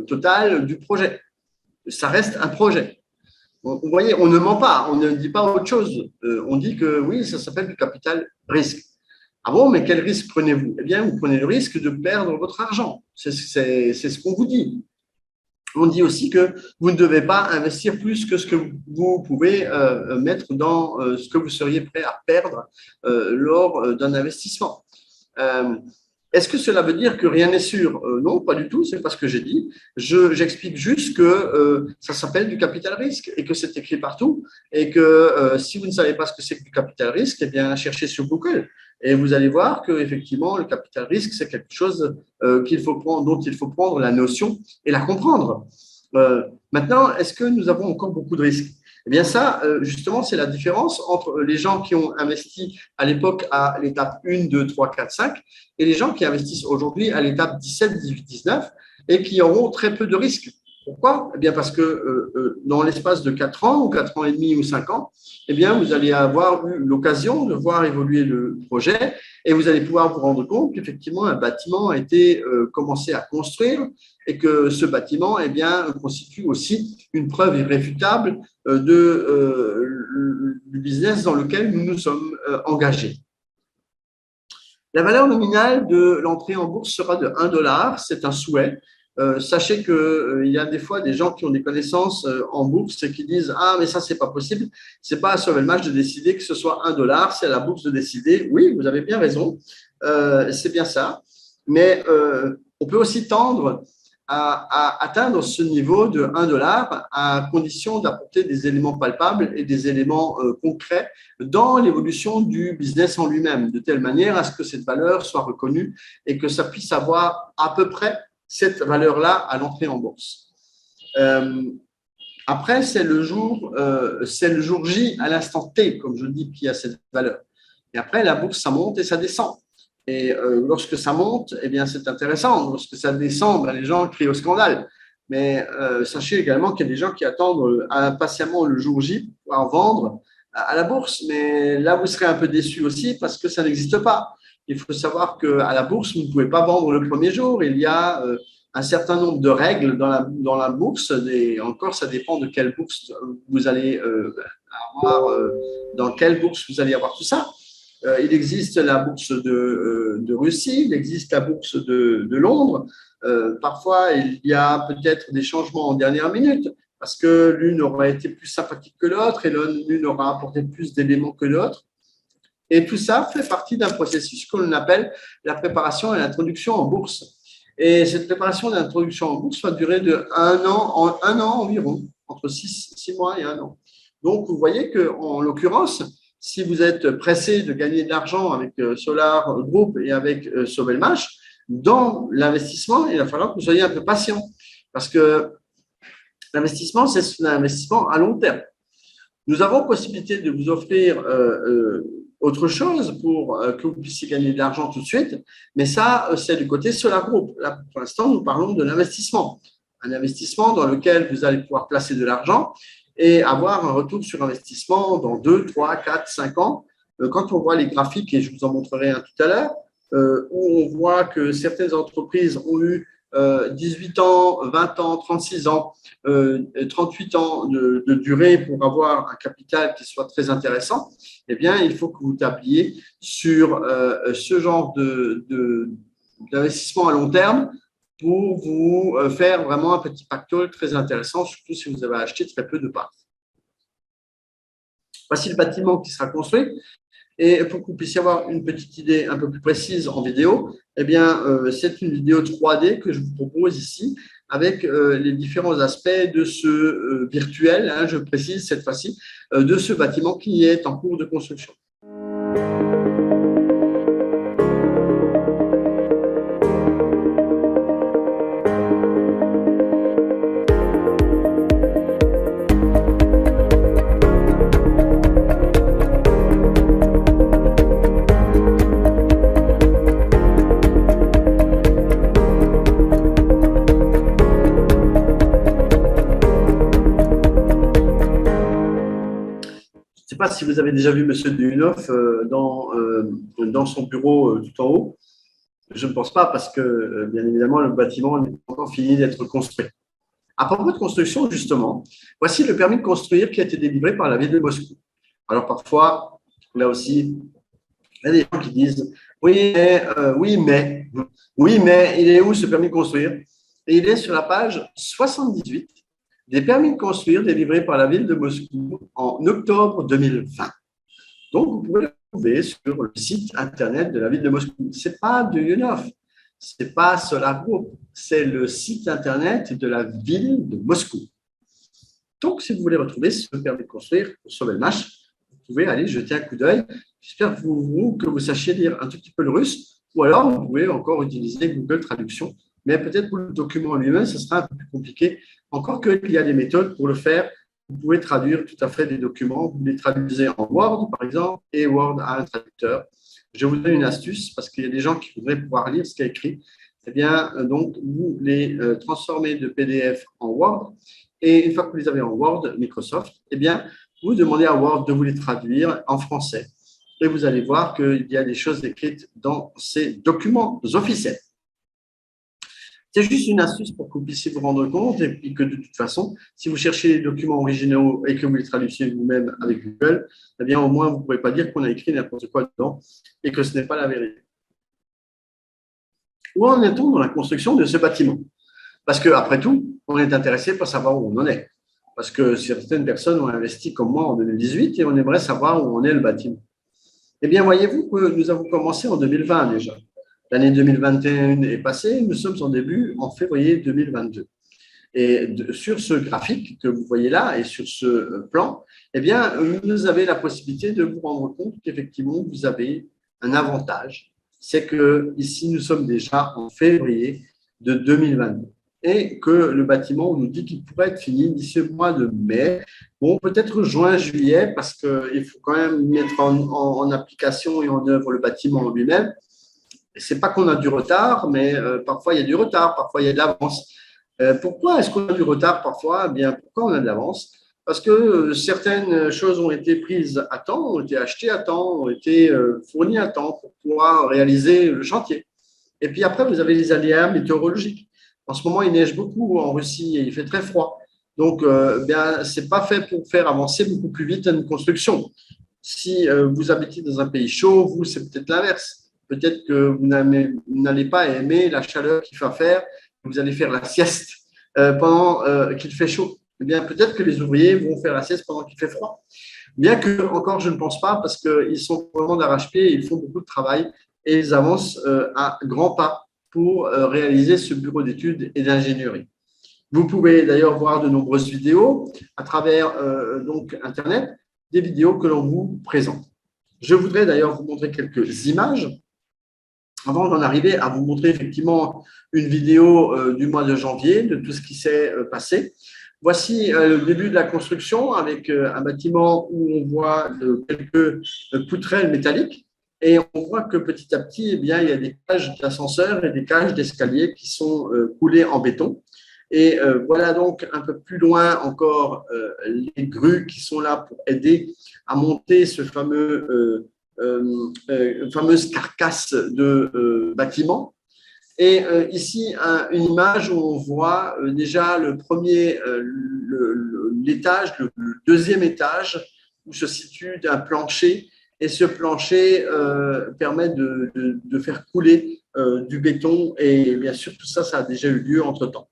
totale du projet. Ça reste un projet. Vous voyez, on ne ment pas, on ne dit pas autre chose. On dit que oui, ça s'appelle du capital risque. Ah bon, mais quel risque prenez-vous? Eh bien, vous prenez le risque de perdre votre argent. C'est ce qu'on vous dit. On dit aussi que vous ne devez pas investir plus que ce que vous pouvez mettre dans ce que vous seriez prêt à perdre lors d'un investissement. Est-ce que cela veut dire que rien n'est sûr? Non, pas du tout, c'est pas ce que j'ai dit. J'explique juste que ça s'appelle du capital risque et que c'est écrit partout et que si vous ne savez pas ce que c'est que du capital risque, eh bien, cherchez sur Google et vous allez voir qu'effectivement, le capital risque, c'est quelque chose dont il faut prendre la notion et la comprendre. Maintenant, est-ce que nous avons encore beaucoup de risques? Eh bien, ça, justement, c'est la différence entre les gens qui ont investi à l'époque à l'étape 1, 2, 3, 4, 5 et les gens qui investissent aujourd'hui à l'étape 17, 18, 19 et qui auront très peu de risques. Pourquoi? Eh bien, parce que dans l'espace de 4 ans, ou 4 ans et demi, ou 5 ans, eh bien, vous allez avoir eu l'occasion de voir évoluer le projet et vous allez pouvoir vous rendre compte qu'effectivement, un bâtiment a été commencé à construire et que ce bâtiment, eh bien, constitue aussi une preuve irréfutable du business dans lequel nous nous sommes engagés. La valeur nominale de l'entrée en bourse sera de 1 $. C'est un souhait. Sachez qu'il y a des fois des gens qui ont des connaissances en bourse et qui disent « Ah, mais ça, c'est pas possible. C'est pas à Sovelmash de décider que ce soit 1 $. C'est à la bourse de décider. » Oui, vous avez bien raison. C'est bien ça. Mais on peut aussi tendre à atteindre ce niveau de 1 $ à condition d'apporter des éléments palpables et des éléments concrets dans l'évolution du business en lui-même, de telle manière à ce que cette valeur soit reconnue et que ça puisse avoir à peu près cette valeur-là à l'entrée en bourse. Après, c'est le jour J à l'instant T, comme je dis, qui a cette valeur. Et après, la bourse, ça monte et ça descend. Et lorsque ça monte, eh bien, c'est intéressant. Lorsque ça descend, ben, les gens crient au scandale. Mais sachez également qu'il y a des gens qui attendent impatiemment le jour J pour pouvoir vendre à la bourse. Mais là, vous serez un peu déçus aussi parce que ça n'existe pas. Il faut savoir qu'à la bourse, vous ne pouvez pas vendre le premier jour. Il y a un certain nombre de règles dans la bourse. Et encore, ça dépend de quelle bourse vous allez avoir, dans quelle bourse vous allez avoir tout ça. Il existe la bourse de Russie, il existe la bourse de Londres. Parfois, il y a peut-être des changements en dernière minute parce que l'une aura été plus sympathique que l'autre et l'une aura apporté plus d'éléments que l'autre. Et tout ça fait partie d'un processus que l'on appelle la préparation et l'introduction en bourse. Et cette préparation et l'introduction en bourse va durer de un an environ, entre 6 mois et 1 an. Donc, vous voyez qu'en l'occurrence, si vous êtes pressé de gagner de l'argent avec Solar Group et avec Sovelmash, dans l'investissement, il va falloir que vous soyez un peu patient parce que l'investissement, c'est un investissement à long terme. Nous avons possibilité de vous offrir autre chose pour que vous puissiez gagner de l'argent tout de suite, mais ça, c'est du côté Solar Group. Là, pour l'instant, nous parlons de l'investissement. Un investissement dans lequel vous allez pouvoir placer de l'argent et avoir un retour sur investissement dans 2, 3, 4, 5 ans. Quand on voit les graphiques, et je vous en montrerai un tout à l'heure, où on voit que certaines entreprises ont eu 18 ans, 20 ans, 36 ans, 38 ans de durée pour avoir un capital qui soit très intéressant, eh bien, il faut que vous tabliez sur ce genre d'investissement à long terme pour vous faire vraiment un petit pactole très intéressant, surtout si vous avez acheté très peu de parts. Voici le bâtiment qui sera construit. Et pour que vous puissiez avoir une petite idée un peu plus précise en vidéo, eh bien, c'est une vidéo 3D que je vous propose ici avec les différents aspects de ce virtuel, hein, je précise cette fois-ci, de ce bâtiment qui est en cours de construction. Je ne sais pas si vous avez déjà vu M. Dunoff dans son bureau tout en haut. Je ne pense pas parce que, bien évidemment, le bâtiment n'est pas encore fini d'être construit. À propos de construction, justement, voici le permis de construire qui a été délivré par la ville de Moscou. Alors, parfois, là aussi, il y a des gens qui disent « Oui, mais, il est où ce permis de construire ?» Et il est sur la page 78 des permis de construire délivrés par la ville de Moscou en octobre 2020. Donc, vous pouvez le trouver sur le site internet de la ville de Moscou. Ce n'est pas de Yunov, ce n'est pas Solar Group, c'est le site internet de la ville de Moscou. Donc, si vous voulez retrouver ce permis de construire pour Sovelmash, vous pouvez aller jeter un coup d'œil. J'espère que vous sachiez lire un tout petit peu le russe, ou alors vous pouvez encore utiliser Google Traduction. Mais peut-être pour le document lui-même, ce sera un peu plus compliqué. Encore qu'il y a des méthodes pour le faire. Vous pouvez traduire tout à fait des documents. Vous les traduisez en Word, par exemple, et Word a un traducteur. Je vous donne une astuce parce qu'il y a des gens qui voudraient pouvoir lire ce qui est écrit. eh bien, donc, vous les transformez de PDF en Word. Et une fois que vous les avez en Word, Microsoft, eh bien, vous demandez à Word de vous les traduire en français. Et vous allez voir qu'il y a des choses écrites dans ces documents officiels. C'est juste une astuce pour que vous puissiez vous rendre compte et puis que de toute façon, si vous cherchez les documents originaux et que vous les traduisez vous-même avec Google, eh bien, au moins, vous ne pourrez pas dire qu'on a écrit n'importe quoi dedans et que ce n'est pas la vérité. Où en est-on dans la construction de ce bâtiment? Parce qu'après tout, on est intéressé pour savoir où on en est. Parce que certaines personnes ont investi comme moi en 2018 et on aimerait savoir où en est le bâtiment. Eh bien, voyez-vous que nous avons commencé en 2020 déjà. L'année 2021 est passée, nous sommes en février 2022. Et sur ce graphique que vous voyez là et sur ce plan, eh bien, vous avez la possibilité de vous rendre compte qu'effectivement, vous avez un avantage. C'est que ici, nous sommes déjà en février de 2022 et que le bâtiment, on nous dit qu'il pourrait être fini d'ici le mois de mai. Bon, peut-être juin, juillet, parce qu'il faut quand même mettre en application et en œuvre le bâtiment en lui-même. Ce n'est pas qu'on a du retard, mais parfois il y a du retard, parfois il y a de l'avance. Pourquoi est-ce qu'on a du retard parfois? Eh bien, pourquoi on a de l'avance? Parce que certaines choses ont été prises à temps, ont été achetées à temps, ont été fournies à temps pour pouvoir réaliser le chantier. Et puis après, vous avez les aléas météorologiques. En ce moment, il neige beaucoup en Russie et il fait très froid. Donc, bien, ce n'est pas fait pour faire avancer beaucoup plus vite une construction. Si vous habitez dans un pays chaud, vous, c'est peut-être l'inverse. Peut-être que vous n'allez pas aimer la chaleur qu'il va faire, vous allez faire la sieste pendant qu'il fait chaud. Eh bien, peut-être que les ouvriers vont faire la sieste pendant qu'il fait froid. Bien que, encore, je ne pense pas, parce qu'ils sont vraiment d'arrache-pied, ils font beaucoup de travail et ils avancent à grands pas pour réaliser ce bureau d'études et d'ingénierie. Vous pouvez d'ailleurs voir de nombreuses vidéos à travers donc Internet, des vidéos que l'on vous présente. Je voudrais d'ailleurs vous montrer quelques images avant d'en arriver à vous montrer effectivement une vidéo du mois de janvier, de tout ce qui s'est passé. Voici le début de la construction avec un bâtiment où on voit quelques poutrelles métalliques et on voit que petit à petit, eh bien, il y a des cages d'ascenseurs et des cages d'escalier qui sont coulées en béton. Et voilà donc un peu plus loin encore les grues qui sont là pour aider à monter ce fameuse carcasse de bâtiment. Et ici, une image où on voit déjà le premier, l'étage, le deuxième étage où se situe un plancher. Et ce plancher permet de faire couler du béton. Et bien sûr, tout ça, ça a déjà eu lieu entre-temps.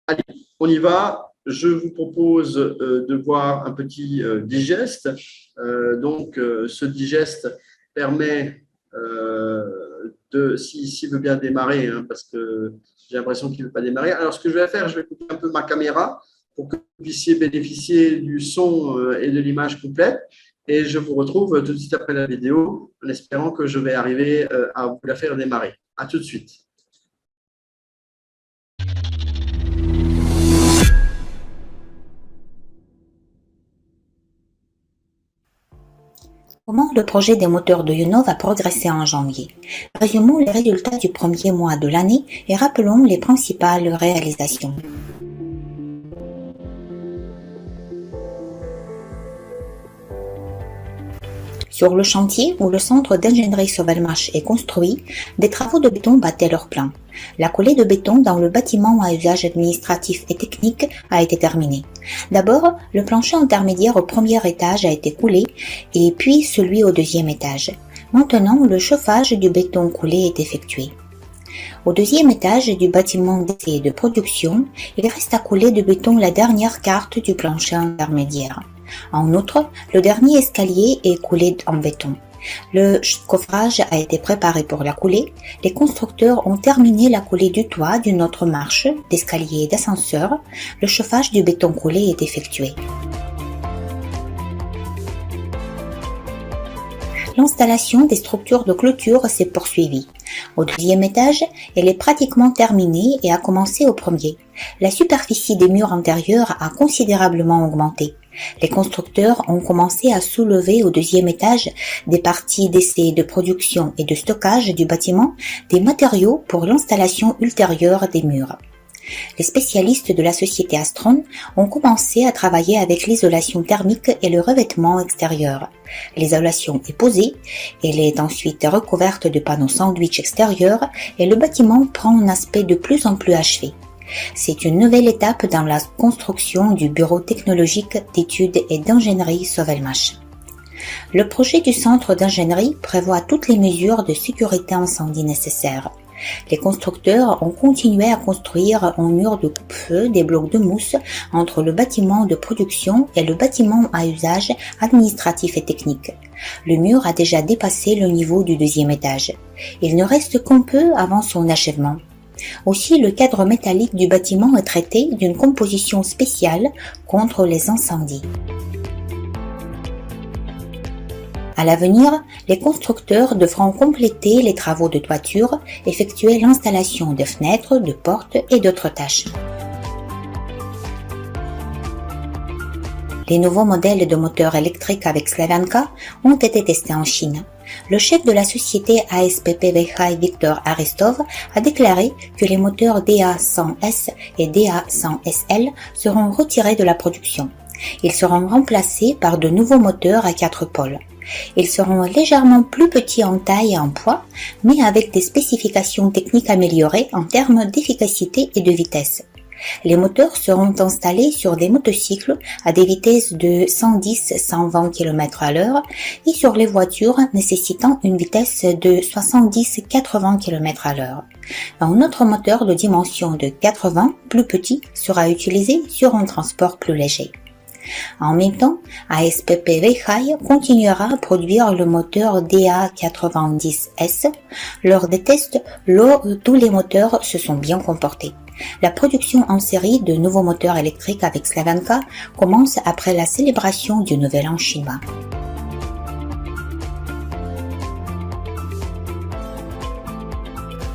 Allez, on y va. Je vous propose de voir un petit digeste. Donc, ce digeste permet s'il veut bien démarrer, hein, parce que j'ai l'impression qu'il ne veut pas démarrer. Alors, ce que je vais faire, je vais couper un peu ma caméra pour que vous puissiez bénéficier du son et de l'image complète. Et je vous retrouve tout de suite après la vidéo en espérant que je vais arriver à vous la faire démarrer. À tout de suite. Comment le projet des moteurs de Yuno va progresser en janvier? Résumons les résultats du premier mois de l'année et rappelons les principales réalisations. Sur le chantier où le centre d'ingénierie Sauvelmash est construit, des travaux de béton battaient leur plein. La coulée de béton dans le bâtiment à usage administratif et technique a été terminée. D'abord, le plancher intermédiaire au premier étage a été coulé et puis celui au deuxième étage. Maintenant, le chauffage du béton coulé est effectué. Au deuxième étage du bâtiment d'essai et de production, il reste à couler de béton la dernière carte du plancher intermédiaire. En outre, le dernier escalier est coulé en béton. Le coffrage a été préparé pour la coulée. Les constructeurs ont terminé la coulée du toit d'une autre marche, d'escalier et d'ascenseur. Le chauffage du béton coulé est effectué. L'installation des structures de clôture s'est poursuivie. Au deuxième étage, elle est pratiquement terminée et a commencé au premier. La superficie des murs intérieurs a considérablement augmenté. Les constructeurs ont commencé à soulever au deuxième étage des parties d'essai, de production et de stockage du bâtiment des matériaux pour l'installation ultérieure des murs. Les spécialistes de la société Astron ont commencé à travailler avec l'isolation thermique et le revêtement extérieur. L'isolation est posée, elle est ensuite recouverte de panneaux sandwich extérieurs et le bâtiment prend un aspect de plus en plus achevé. C'est une nouvelle étape dans la construction du bureau technologique d'études et d'ingénierie Sovelmash. Le projet du centre d'ingénierie prévoit toutes les mesures de sécurité incendie nécessaires. Les constructeurs ont continué à construire en mur de coupe-feu des blocs de mousse entre le bâtiment de production et le bâtiment à usage administratif et technique. Le mur a déjà dépassé le niveau du deuxième étage. Il ne reste qu'un peu avant son achèvement. Aussi, le cadre métallique du bâtiment est traité d'une composition spéciale contre les incendies. À l'avenir, les constructeurs devront compléter les travaux de toiture, effectuer l'installation de fenêtres, de portes et d'autres tâches. Les nouveaux modèles de moteurs électriques avec Slavyanka ont été testés en Chine. Le chef de la société ASPP Weihai Viktor Aristov a déclaré que les moteurs DA100S et DA100SL seront retirés de la production. Ils seront remplacés par de nouveaux moteurs à 4 pôles. Ils seront légèrement plus petits en taille et en poids, mais avec des spécifications techniques améliorées en termes d'efficacité et de vitesse. Les moteurs seront installés sur des motocycles à des vitesses de 110-120 km à l'heure et sur les voitures nécessitant une vitesse de 70-80 km à l'heure. Un autre moteur de dimension de 80, plus petit, sera utilisé sur un transport plus léger. En même temps, ASPP Weihai continuera à produire le moteur DA90S. Lors des tests, tous les moteurs se sont bien comportés. La production en série de nouveaux moteurs électriques avec Slavyanka commence après la célébration du Nouvel An chinois.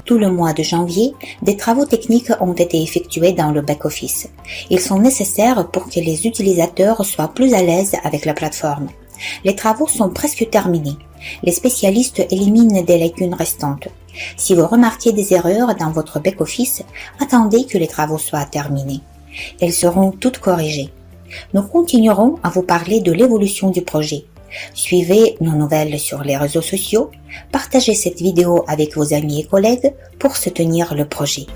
Tout le mois de janvier, des travaux techniques ont été effectués dans le back-office. Ils sont nécessaires pour que les utilisateurs soient plus à l'aise avec la plateforme. Les travaux sont presque terminés. Les spécialistes éliminent des lacunes restantes. Si vous remarquez des erreurs dans votre back-office, attendez que les travaux soient terminés. Elles seront toutes corrigées. Nous continuerons à vous parler de l'évolution du projet. Suivez nos nouvelles sur les réseaux sociaux, partagez cette vidéo avec vos amis et collègues pour soutenir le projet.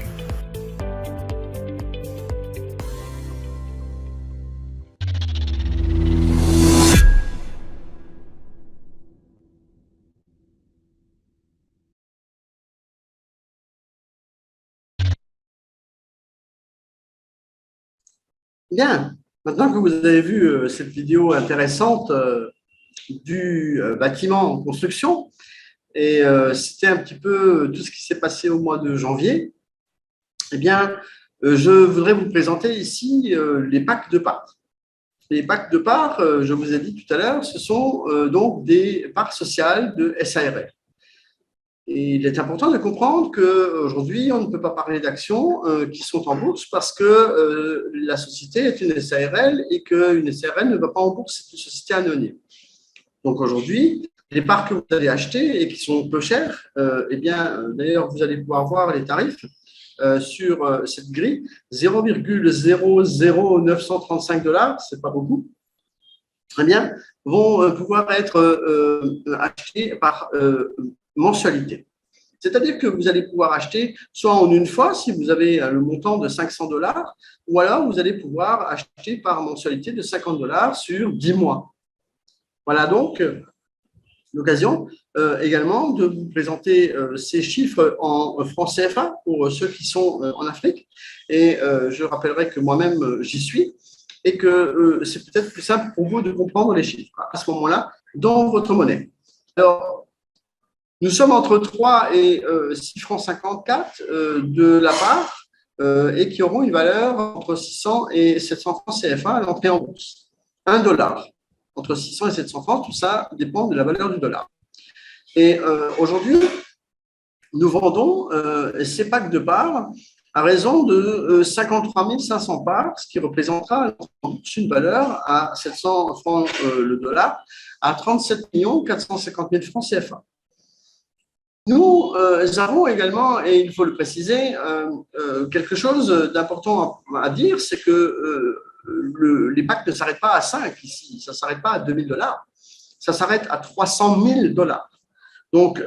Bien, maintenant que vous avez vu cette vidéo intéressante du bâtiment en construction, et c'était un petit peu tout ce qui s'est passé au mois de janvier, eh bien, je voudrais vous présenter ici les packs de parts. Les packs de parts, je vous ai dit tout à l'heure, ce sont donc des parts sociales de SARL. Et il est important de comprendre qu'aujourd'hui, on ne peut pas parler d'actions qui sont en bourse parce que la société est une SARL et qu'une SARL ne va pas en bourse, c'est une société anonyme. Donc aujourd'hui, les parts que vous allez acheter et qui sont peu chères, eh bien, d'ailleurs, vous allez pouvoir voir les tarifs sur cette grille, 0,00935 $, c'est pas beaucoup, eh bien, vont pouvoir être achetés par mensualité. C'est-à-dire que vous allez pouvoir acheter soit en une fois, si vous avez le montant de 500 $, ou alors vous allez pouvoir acheter par mensualité de 50 $ sur 10 mois. Voilà donc l'occasion également de vous présenter ces chiffres en francs CFA pour ceux qui sont en Afrique. Et je rappellerai que moi-même, j'y suis et que c'est peut-être plus simple pour vous de comprendre les chiffres à ce moment-là dans votre monnaie. Alors, nous sommes entre 3 et 6 francs 54 de la part et qui auront une valeur entre 600 et 700 francs CFA à l'entrée en bourse. 1 $. Entre 600 et 700 francs, tout ça dépend de la valeur du dollar. Et aujourd'hui, nous vendons ces packs de parts à raison de 53 500 parts, ce qui représentera une valeur à 700 francs le dollar, à 37 450 000 francs CFA. Nous avons également, et il faut le préciser, quelque chose d'important à dire, c'est que les packs ne s'arrêtent pas à 5 ici, ça ne s'arrête pas à 2 000 dollars, ça s'arrête à 300 000 dollars. Donc,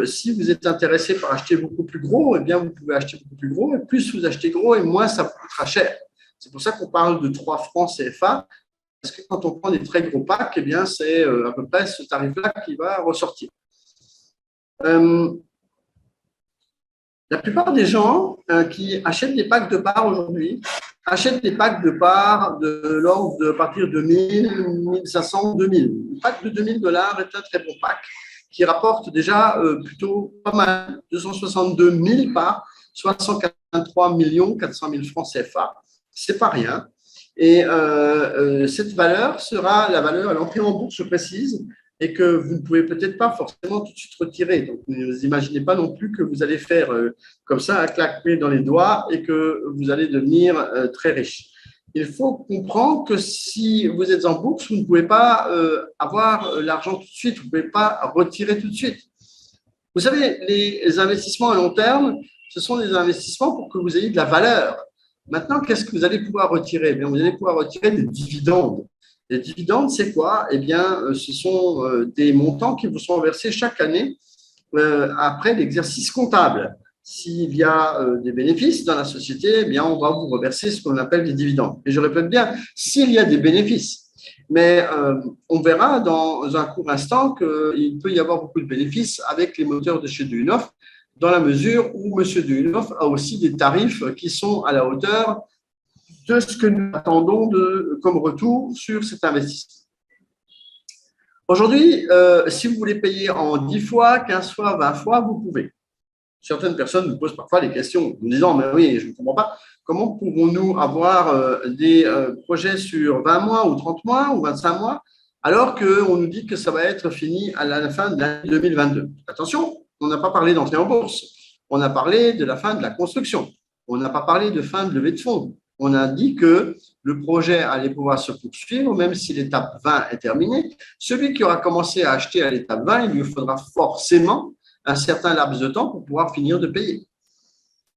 si vous êtes intéressé par acheter beaucoup plus gros, eh bien, vous pouvez acheter beaucoup plus gros, et plus vous achetez gros, et moins ça vous coûtera cher. C'est pour ça qu'on parle de 3 francs CFA, parce que quand on prend des très gros packs, eh bien, c'est à peu près ce tarif-là qui va ressortir. La plupart des gens qui achètent des packs de parts aujourd'hui achètent des packs de parts de l'ordre de partir de 1000, 1500, 2000. Le pack de 2000 dollars est un très bon pack qui rapporte déjà plutôt pas mal, 262 000 parts, soit 183 400 000 francs CFA. C'est pas rien. Et cette valeur sera la valeur à l'entrée en bourse, je précise, et que vous ne pouvez peut-être pas forcément tout de suite retirer. Donc, ne vous imaginez pas non plus que vous allez faire comme ça un claquement dans les doigts et que vous allez devenir très riche. Il faut comprendre que si vous êtes en bourse, vous ne pouvez pas avoir l'argent tout de suite, vous ne pouvez pas retirer tout de suite. Vous savez, les investissements à long terme, ce sont des investissements pour que vous ayez de la valeur. Maintenant, qu'est-ce que vous allez pouvoir retirer? Eh bien, vous allez pouvoir retirer des dividendes. Les dividendes, c'est quoi? Eh bien, ce sont des montants qui vous sont versés chaque année après l'exercice comptable. S'il y a des bénéfices dans la société, eh bien, on va vous reverser ce qu'on appelle des dividendes. Et je répète bien, s'il y a des bénéfices. Mais on verra dans un court instant qu'il peut y avoir beaucoup de bénéfices avec les moteurs de chez Duyunov, dans la mesure où M. Duyunov a aussi des tarifs qui sont à la hauteur de ce que nous attendons comme retour sur cet investissement. Aujourd'hui, si vous voulez payer en 10 fois, 15 fois, 20 fois, vous pouvez. Certaines personnes nous posent parfois des questions en disant « Mais oui, je ne comprends pas, comment pouvons-nous avoir des projets sur 20 mois ou 30 mois ou 25 mois alors qu'on nous dit que ça va être fini à la fin de l'année 2022 ?» Attention, on n'a pas parlé d'entrée en bourse, on a parlé de la fin de la construction, on n'a pas parlé de fin de levée de fonds. On a dit que le projet allait pouvoir se poursuivre, même si l'étape 20 est terminée. Celui qui aura commencé à acheter à l'étape 20, il lui faudra forcément un certain laps de temps pour pouvoir finir de payer.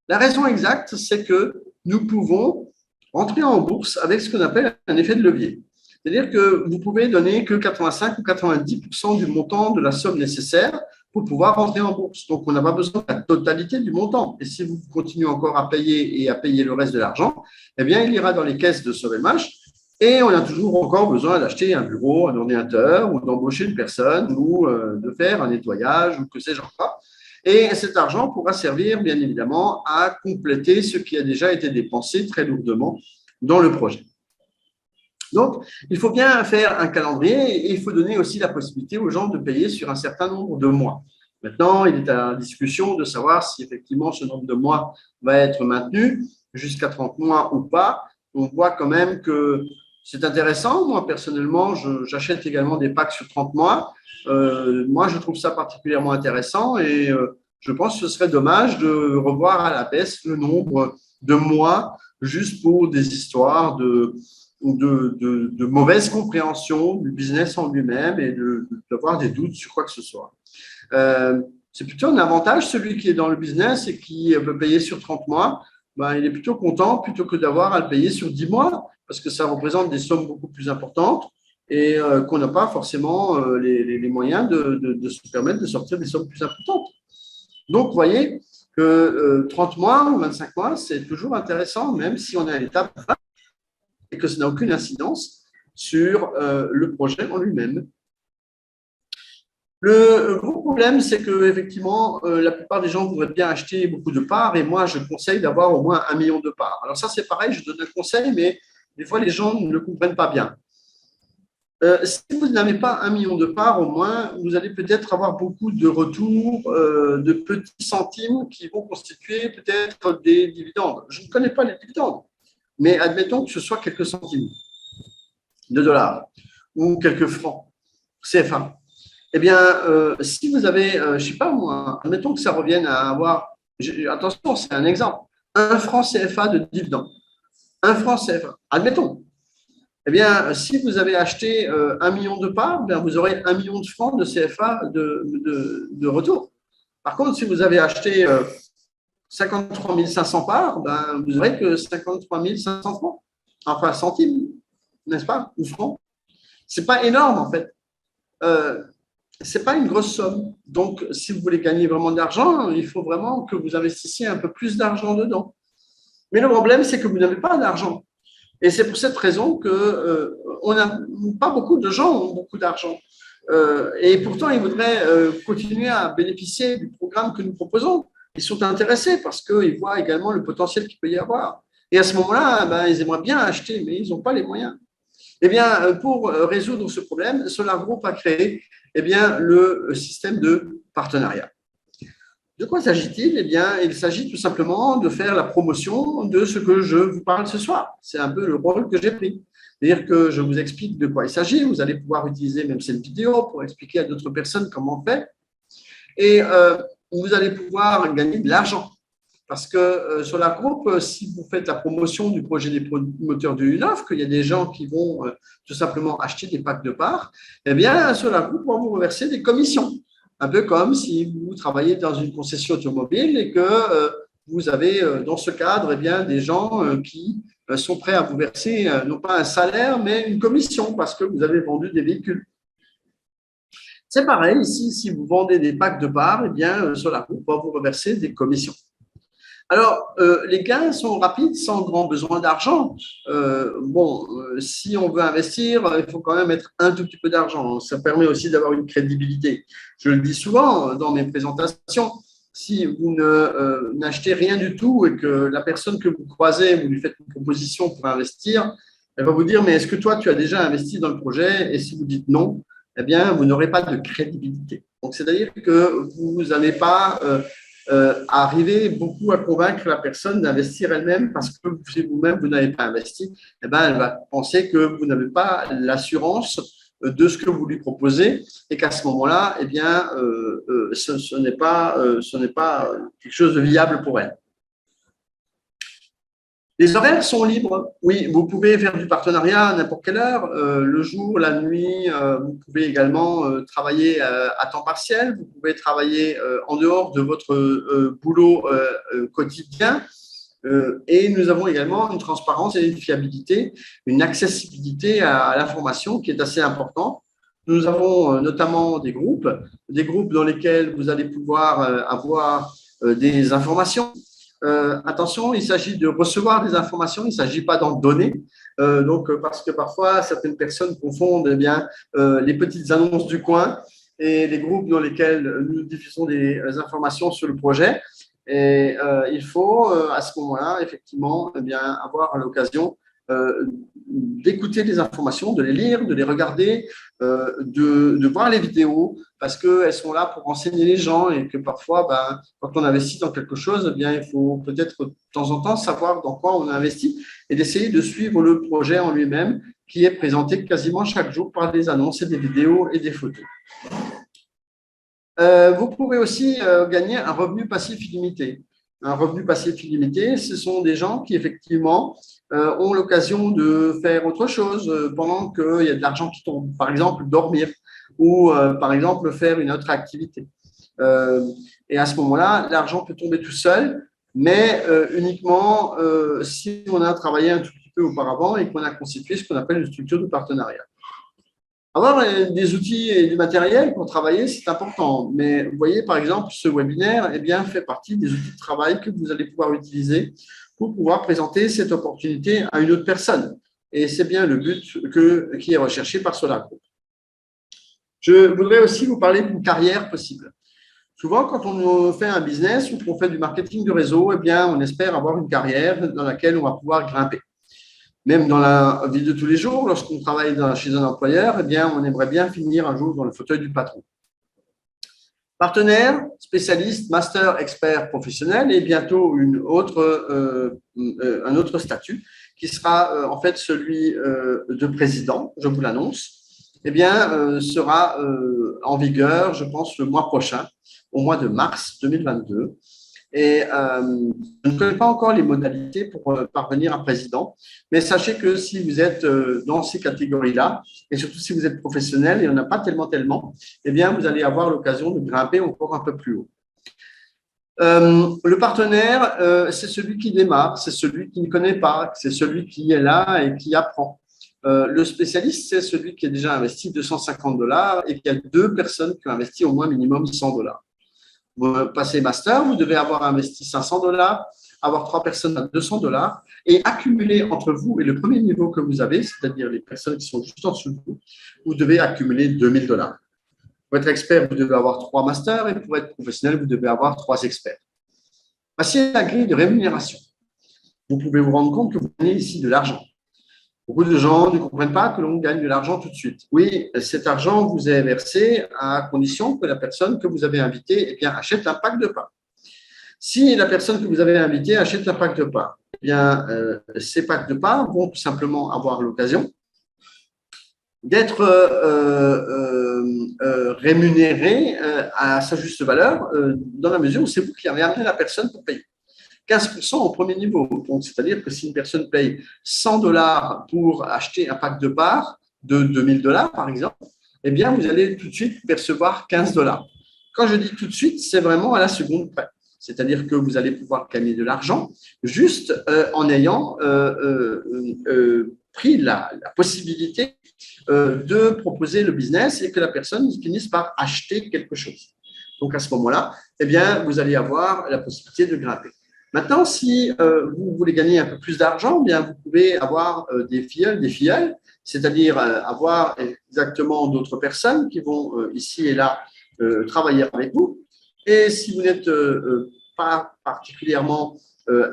La raison exacte, c'est que nous pouvons entrer en bourse avec ce qu'on appelle un effet de levier. C'est-à-dire que vous pouvez donner que 85 ou 90% du montant de la somme nécessaire pour pouvoir rentrer en bourse. Donc, on n'a pas besoin de la totalité du montant. Et si vous continuez encore à payer et à payer le reste de l'argent, eh bien, il ira dans les caisses de Sovelmash et on a toujours encore besoin d'acheter un bureau, un ordinateur ou d'embaucher une personne ou de faire un nettoyage ou que sais-je encore. Et cet argent pourra servir, bien évidemment, à compléter ce qui a déjà été dépensé très lourdement dans le projet. Donc, il faut bien faire un calendrier et il faut donner aussi la possibilité aux gens de payer sur un certain nombre de mois. Maintenant, il est à discussion de savoir si effectivement ce nombre de mois va être maintenu jusqu'à 30 mois ou pas. On voit quand même que c'est intéressant. Moi, personnellement, j'achète également des packs sur 30 mois. Moi, je trouve ça particulièrement intéressant et je pense que ce serait dommage de revoir à la baisse le nombre de mois juste pour des histoires de mauvaise compréhension du business en lui-même et d'avoir des doutes sur quoi que ce soit. C'est plutôt un avantage, celui qui est dans le business et qui peut payer sur 30 mois, ben, il est plutôt content plutôt que d'avoir à le payer sur 10 mois parce que ça représente des sommes beaucoup plus importantes et qu'on n'a pas forcément les moyens de se permettre de sortir des sommes plus importantes. Donc, vous voyez que 30 mois ou 25 mois, c'est toujours intéressant, même si on est à l'étape 20 et que ça n'a aucune incidence sur le projet en lui-même. Le gros problème, c'est que effectivement, la plupart des gens voudraient bien acheter beaucoup de parts et moi, je conseille d'avoir au moins 1 million de parts. Alors ça, c'est pareil, je donne un conseil, mais des fois, les gens ne le comprennent pas bien. Si vous n'avez pas 1 million de parts, au moins, vous allez peut-être avoir beaucoup de retours de petits centimes qui vont constituer peut-être des dividendes. Je ne connais pas les dividendes. Mais admettons que ce soit quelques centimes de dollars ou quelques francs CFA. Eh bien, si vous avez, je ne sais pas moi, admettons que ça revienne à avoir, attention, c'est un exemple, 1 franc CFA de dividende. 1 franc CFA. Admettons. Eh bien, si vous avez acheté 1 million de parts, bien, vous aurez 1 million de francs de CFA de retour. Par contre, si vous avez acheté 53 500 parts, ben, vous n'aurez que 53 500 francs. Enfin, centimes, n'est-ce pas? Ou francs. Ce n'est pas énorme, en fait. Ce n'est pas une grosse somme. Donc, si vous voulez gagner vraiment de l'argent, il faut vraiment que vous investissiez un peu plus d'argent dedans. Mais le problème, c'est que vous n'avez pas d'argent. Et c'est pour cette raison que pas beaucoup de gens ont beaucoup d'argent. Et pourtant, ils voudraient continuer à bénéficier du programme que nous proposons. Ils sont intéressés parce qu'ils voient également le potentiel qu'il peut y avoir. Et à ce moment-là, ben, ils aimeraient bien acheter, mais ils n'ont pas les moyens. Eh bien, pour résoudre ce problème, Solar Group a créé le système de partenariat. De quoi s'agit-il? Eh bien, il s'agit tout simplement de faire la promotion de ce que je vous parle ce soir. C'est un peu le rôle que j'ai pris. C'est-à-dire que je vous explique de quoi il s'agit. Vous allez pouvoir utiliser même cette vidéo pour expliquer à d'autres personnes comment on fait. Et vous allez pouvoir gagner de l'argent. Parce que sur la groupe, si vous faites la promotion du projet des promoteurs de UNOF, qu'il y a des gens qui vont tout simplement acheter des packs de parts, eh bien, sur la groupe, on va vous reverser des commissions. Un peu comme si vous travaillez dans une concession automobile et que vous avez dans ce cadre des gens qui sont prêts à vous verser non pas un salaire, mais une commission parce que vous avez vendu des véhicules. C'est pareil ici, si vous vendez des packs de parts, eh bien, sur la groupe, on va vous reverser des commissions. Alors, les gains sont rapides sans grand besoin d'argent. Si on veut investir, il faut quand même mettre un tout petit peu d'argent. Ça permet aussi d'avoir une crédibilité. Je le dis souvent dans mes présentations, si vous n'achetez rien du tout et que la personne que vous croisez, vous lui faites une proposition pour investir, elle va vous dire, mais est-ce que toi, tu as déjà investi dans le projet? Et si vous dites non, eh bien, vous n'aurez pas de crédibilité. Donc, c'est-à-dire que vous n'allez pas arriver beaucoup à convaincre la personne d'investir elle-même parce que si vous-même, vous n'avez pas investi, eh ben, elle va penser que vous n'avez pas l'assurance de ce que vous lui proposez et qu'à ce moment-là, eh bien, ce n'est pas quelque chose de viable pour elle. Les horaires sont libres. Oui, vous pouvez faire du partenariat à n'importe quelle heure, le jour, la nuit. Vous pouvez également travailler à temps partiel. Vous pouvez travailler en dehors de votre boulot quotidien. Et nous avons également une transparence et une fiabilité, une accessibilité à l'information qui est assez importante. Nous avons notamment des groupes dans lesquels vous allez pouvoir avoir des informations. Attention, il s'agit de recevoir des informations, il ne s'agit pas d'en donner. Parce que parfois, certaines personnes confondent les petites annonces du coin et les groupes dans lesquels nous diffusons des informations sur le projet. Et il faut, à ce moment-là, effectivement, avoir l'occasion d'écouter les informations, de les lire, de les regarder, de voir les vidéos, parce qu'elles sont là pour renseigner les gens et que parfois, quand on investit dans quelque chose, il faut peut-être de temps en temps savoir dans quoi on a investi et d'essayer de suivre le projet en lui-même qui est présenté quasiment chaque jour par des annonces et des vidéos et des photos. Vous pouvez aussi gagner un revenu passif illimité. Un revenu passif illimité, ce sont des gens qui, effectivement, ont l'occasion de faire autre chose pendant qu'il y a de l'argent qui tombe. Par exemple, dormir ou, par exemple, faire une autre activité. Et à ce moment-là, l'argent peut tomber tout seul, mais uniquement si on a travaillé un tout petit peu auparavant et qu'on a constitué ce qu'on appelle une structure de partenariat. Avoir des outils et du matériel pour travailler, c'est important. Mais vous voyez, par exemple, ce webinaire fait partie des outils de travail que vous allez pouvoir utiliser pour pouvoir présenter cette opportunité à une autre personne. Et c'est bien le but qui est recherché par Solar Group. Je voudrais aussi vous parler d'une carrière possible. Souvent, quand on fait un business ou qu'on fait du marketing de réseau, on espère avoir une carrière dans laquelle on va pouvoir grimper. Même dans la vie de tous les jours, lorsqu'on travaille chez un employeur, on aimerait bien finir un jour dans le fauteuil du patron. Partenaire, spécialiste, master, expert, professionnel et bientôt un autre statut qui sera en fait celui de président, je vous l'annonce, sera en vigueur, je pense, le mois prochain, au mois de mars 2022. Et je ne connais pas encore les modalités pour parvenir à président, mais sachez que si vous êtes dans ces catégories-là, et surtout si vous êtes professionnel, et il n'y en a pas tellement, eh bien, vous allez avoir l'occasion de grimper encore un peu plus haut. Le partenaire, c'est celui qui démarre, c'est celui qui ne connaît pas, c'est celui qui est là et qui apprend. Le spécialiste, c'est celui qui a déjà investi 250 $ et qui a 2 personnes qui ont investi au moins minimum 100 $. Vous passez master, vous devez avoir investi 500 $, avoir 3 personnes à 200 $ et accumuler entre vous et le premier niveau que vous avez, c'est-à-dire les personnes qui sont juste en dessous de vous, vous devez accumuler 2000 $. Pour être expert, vous devez avoir 3 masters et pour être professionnel, vous devez avoir 3 experts. Voici la grille de rémunération. Vous pouvez vous rendre compte que vous gagnez ici de l'argent. Beaucoup de gens ne comprennent pas que l'on gagne de l'argent tout de suite. Oui, cet argent vous est versé à condition que la personne que vous avez invitée achète un pack de parts. Si la personne que vous avez invitée achète un pack de parts, ces packs de parts vont tout simplement avoir l'occasion d'être rémunérés à sa juste valeur dans la mesure où c'est vous qui avez amené la personne pour payer. 15% au premier niveau. Donc, c'est-à-dire que si une personne paye 100 $ pour acheter un pack de parts de 2000 $, par exemple, eh bien, vous allez tout de suite percevoir 15 $. Quand je dis tout de suite, c'est vraiment à la seconde près. C'est-à-dire que vous allez pouvoir gagner de l'argent juste en ayant pris la possibilité de proposer le business et que la personne finisse par acheter quelque chose. Donc, à ce moment-là, eh bien, vous allez avoir la possibilité de grimper. Maintenant, si vous voulez gagner un peu plus d'argent, bien vous pouvez avoir des filleuls, c'est-à-dire avoir exactement d'autres personnes qui vont ici et là travailler avec vous. Et si vous n'êtes pas particulièrement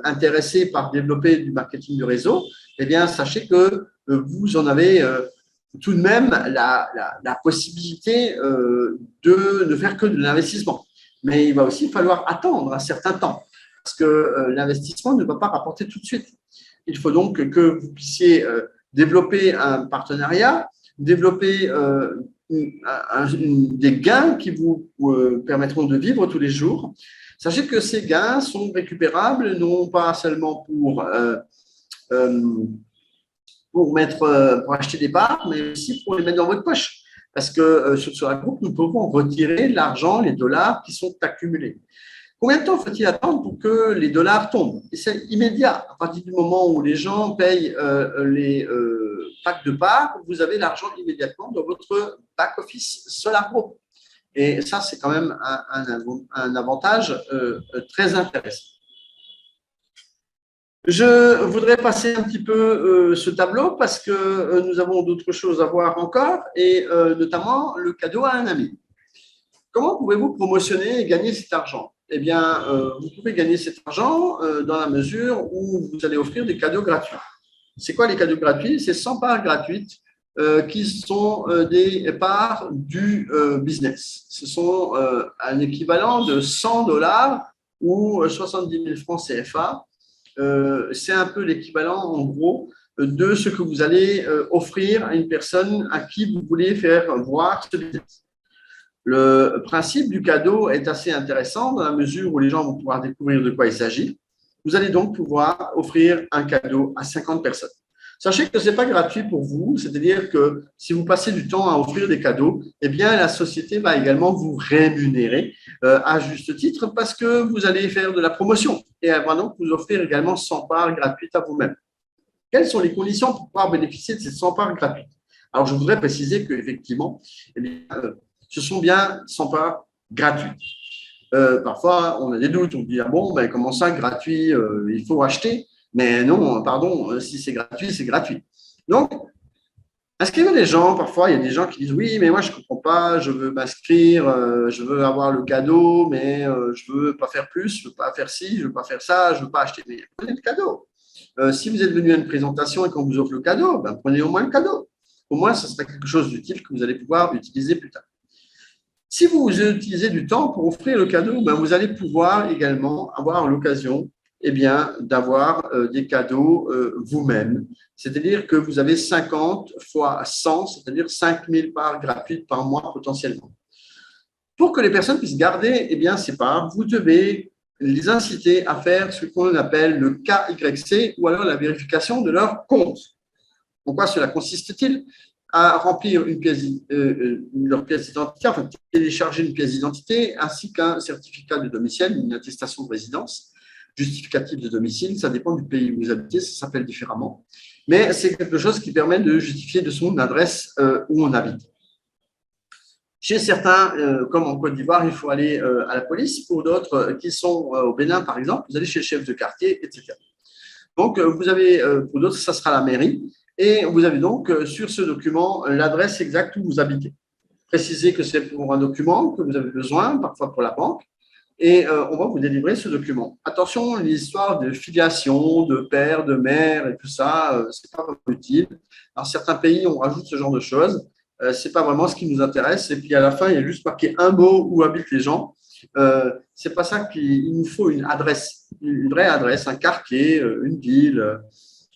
intéressé par développer du marketing de réseau, eh bien sachez que vous en avez tout de même la possibilité de ne faire que de l'investissement. Mais il va aussi falloir attendre un certain temps, parce que l'investissement ne va pas rapporter tout de suite. Il faut donc que vous puissiez développer un partenariat, développer des gains qui vous permettront de vivre tous les jours. Sachez que ces gains sont récupérables, non pas seulement pour acheter des parts, mais aussi pour les mettre dans votre poche. Parce que sur la groupe, nous pouvons retirer l'argent, les dollars qui sont accumulés. Combien de temps faut-il attendre pour que les dollars tombent? Et c'est immédiat. À partir du moment où les gens payent les packs de parts, vous avez l'argent immédiatement dans votre back-office Solar Group. Et ça, c'est quand même un avantage très intéressant. Je voudrais passer un petit peu ce tableau parce que nous avons d'autres choses à voir encore et notamment le cadeau à un ami. Comment pouvez-vous promotionner et gagner cet argent? Eh bien, vous pouvez gagner cet argent dans la mesure où vous allez offrir des cadeaux gratuits. C'est quoi les cadeaux gratuits? C'est 100 parts gratuites qui sont des parts du business. Ce sont un équivalent de 100 $ ou 70 000 francs CFA. C'est un peu l'équivalent, en gros, de ce que vous allez offrir à une personne à qui vous voulez faire voir ce business. Le principe du cadeau est assez intéressant dans la mesure où les gens vont pouvoir découvrir de quoi il s'agit. Vous allez donc pouvoir offrir un cadeau à 50 personnes. Sachez que ce n'est pas gratuit pour vous, c'est-à-dire que si vous passez du temps à offrir des cadeaux, eh bien, la société va également vous rémunérer à juste titre parce que vous allez faire de la promotion et elle va donc vous offrir également 100 parts gratuites à vous-même. Quelles sont les conditions pour pouvoir bénéficier de ces 100 parts gratuites? Alors, je voudrais préciser qu'effectivement, eh bien, ce sont bien 100 parts gratuites. Parfois, on a des doutes, on dit « Ah bon, ben, comment ça, gratuit, il faut acheter ?» Mais non, pardon, si c'est gratuit, c'est gratuit. Donc, inscrivez les gens. Parfois, il y a des gens qui disent « Oui, mais moi, je ne comprends pas, je veux m'inscrire, je veux avoir le cadeau, mais je ne veux pas faire plus, je ne veux pas faire ci, je ne veux pas faire ça, je ne veux pas acheter. » Mais prenez le cadeau. Si vous êtes venu à une présentation et qu'on vous offre le cadeau, ben, prenez au moins le cadeau. Au moins, ce sera quelque chose d'utile que vous allez pouvoir utiliser plus tard. Si vous utilisez du temps pour offrir le cadeau, ben vous allez pouvoir également avoir l'occasion d'avoir des cadeaux vous-même. C'est-à-dire que vous avez 50 fois 100, c'est-à-dire 5000 parts gratuites par mois potentiellement. Pour que les personnes puissent garder ces parts, vous devez les inciter à faire ce qu'on appelle le KYC ou alors la vérification de leur compte. En quoi cela consiste-t-il? À remplir leur pièce d'identité, enfin télécharger une pièce d'identité ainsi qu'un certificat de domicile, une attestation de résidence, justificatif de domicile, ça dépend du pays où vous habitez, ça s'appelle différemment, mais c'est quelque chose qui permet de justifier de son adresse où on habite. Chez certains, comme en Côte d'Ivoire, il faut aller à la police. Pour d'autres qui sont au Bénin, par exemple, vous allez chez le chef de quartier, etc. Donc, vous avez, pour d'autres, ça sera la mairie. Et vous avez donc sur ce document l'adresse exacte où vous habitez. Précisez que c'est pour un document que vous avez besoin, parfois pour la banque, et on va vous délivrer ce document. Attention, l'histoire de filiation, de père, de mère et tout ça, c'est pas vraiment utile. Dans certains pays, on rajoute ce genre de choses. C'est pas vraiment ce qui nous intéresse. Et puis à la fin, il y a juste marqué un mot où habitent les gens. C'est pas ça qu'il nous faut, une adresse, une vraie adresse, un quartier, une ville,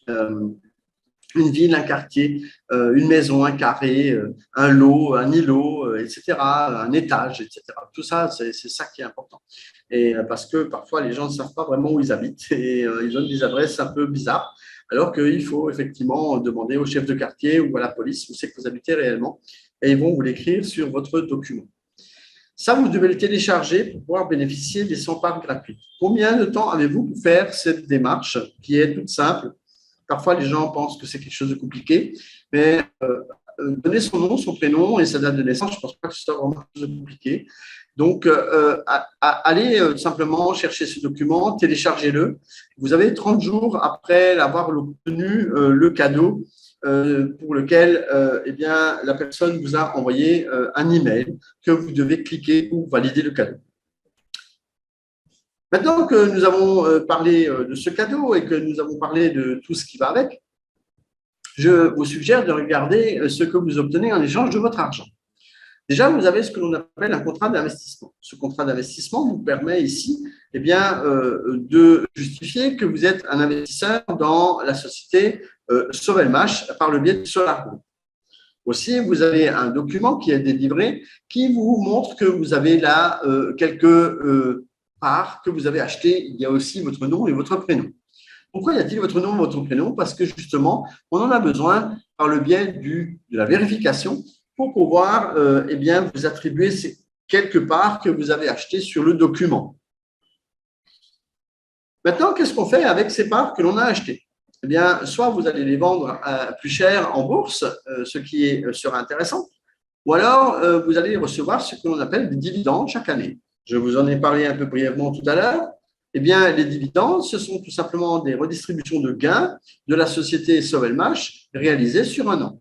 un quartier, une maison, un carré, un lot, un îlot, etc., un étage, etc. Tout ça, c'est ça qui est important. Et parce que parfois, les gens ne savent pas vraiment où ils habitent et ils donnent des adresses un peu bizarres. Alors qu'il faut effectivement demander au chef de quartier ou à la police où c'est que vous habitez réellement et ils vont vous l'écrire sur votre document. Ça, vous devez le télécharger pour pouvoir bénéficier des 100 parts gratuites. Combien de temps avez-vous pour faire cette démarche qui est toute simple? Parfois, les gens pensent que c'est quelque chose de compliqué, mais donner son nom, son prénom et sa date de naissance, je ne pense pas que ce soit vraiment quelque chose de compliqué. Donc, allez simplement chercher ce document, téléchargez-le. Vous avez 30 jours après l'avoir obtenu le cadeau pour lequel eh bien, la personne vous a envoyé un email que vous devez cliquer pour valider le cadeau. Maintenant que nous avons parlé de ce cadeau et que nous avons parlé de tout ce qui va avec, je vous suggère de regarder ce que vous obtenez en échange de votre argent. Déjà, vous avez ce que l'on appelle un contrat d'investissement. Ce contrat d'investissement vous permet ici eh bien, de justifier que vous êtes un investisseur dans la société Sovelmash par le biais de SolarGroup. Aussi, vous avez un document qui est délivré qui vous montre que vous avez là quelques parts que vous avez achetées. Il y a aussi votre nom et votre prénom. Pourquoi y a-t-il votre nom et votre prénom? Parce que justement, on en a besoin par le biais de la vérification pour pouvoir eh bien, vous attribuer ces quelques parts que vous avez achetées sur le document. Maintenant, qu'est-ce qu'on fait avec ces parts que l'on a achetées? Eh bien, soit vous allez les vendre plus cher en bourse, ce qui sera intéressant, ou alors vous allez recevoir ce que l'on appelle des dividendes chaque année. Je vous en ai parlé un peu brièvement tout à l'heure. Eh bien, les dividendes, ce sont tout simplement des redistributions de gains de la société Sovelmash réalisées sur un an.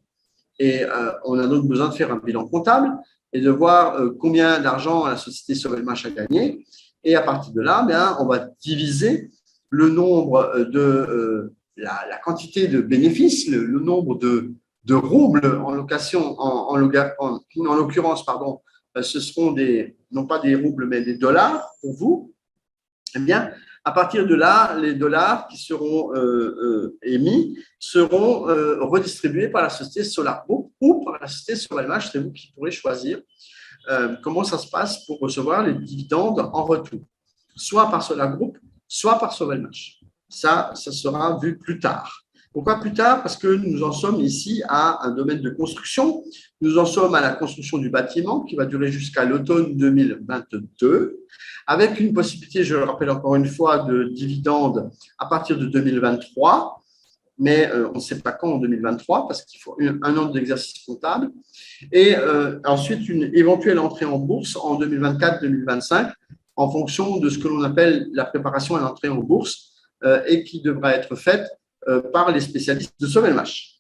Et on a donc besoin de faire un bilan comptable et de voir combien d'argent la société Sovelmash a gagné. Et à partir de là, bien, on va diviser le nombre de la quantité de bénéfices, le nombre de roubles en location, en l'occurrence, pardon, ce seront non pas des roubles, mais des dollars pour vous. Eh bien, à partir de là, les dollars qui seront émis seront redistribués par la société SolarGroup ou par la société Sovelmash. C'est vous qui pourrez choisir comment ça se passe pour recevoir les dividendes en retour, soit par SolarGroup, soit par Sovelmash. Ça sera vu plus tard. Pourquoi plus tard? Parce que nous en sommes ici à un domaine de construction. Nous en sommes à la construction du bâtiment qui va durer jusqu'à l'automne 2022, avec une possibilité, je le rappelle encore une fois, de dividendes à partir de 2023, mais on ne sait pas quand en 2023 parce qu'il faut un an d'exercice comptable, et ensuite une éventuelle entrée en bourse en 2024-2025 en fonction de ce que l'on appelle la préparation à l'entrée en bourse et qui devra être faite par les spécialistes de Sovelmash.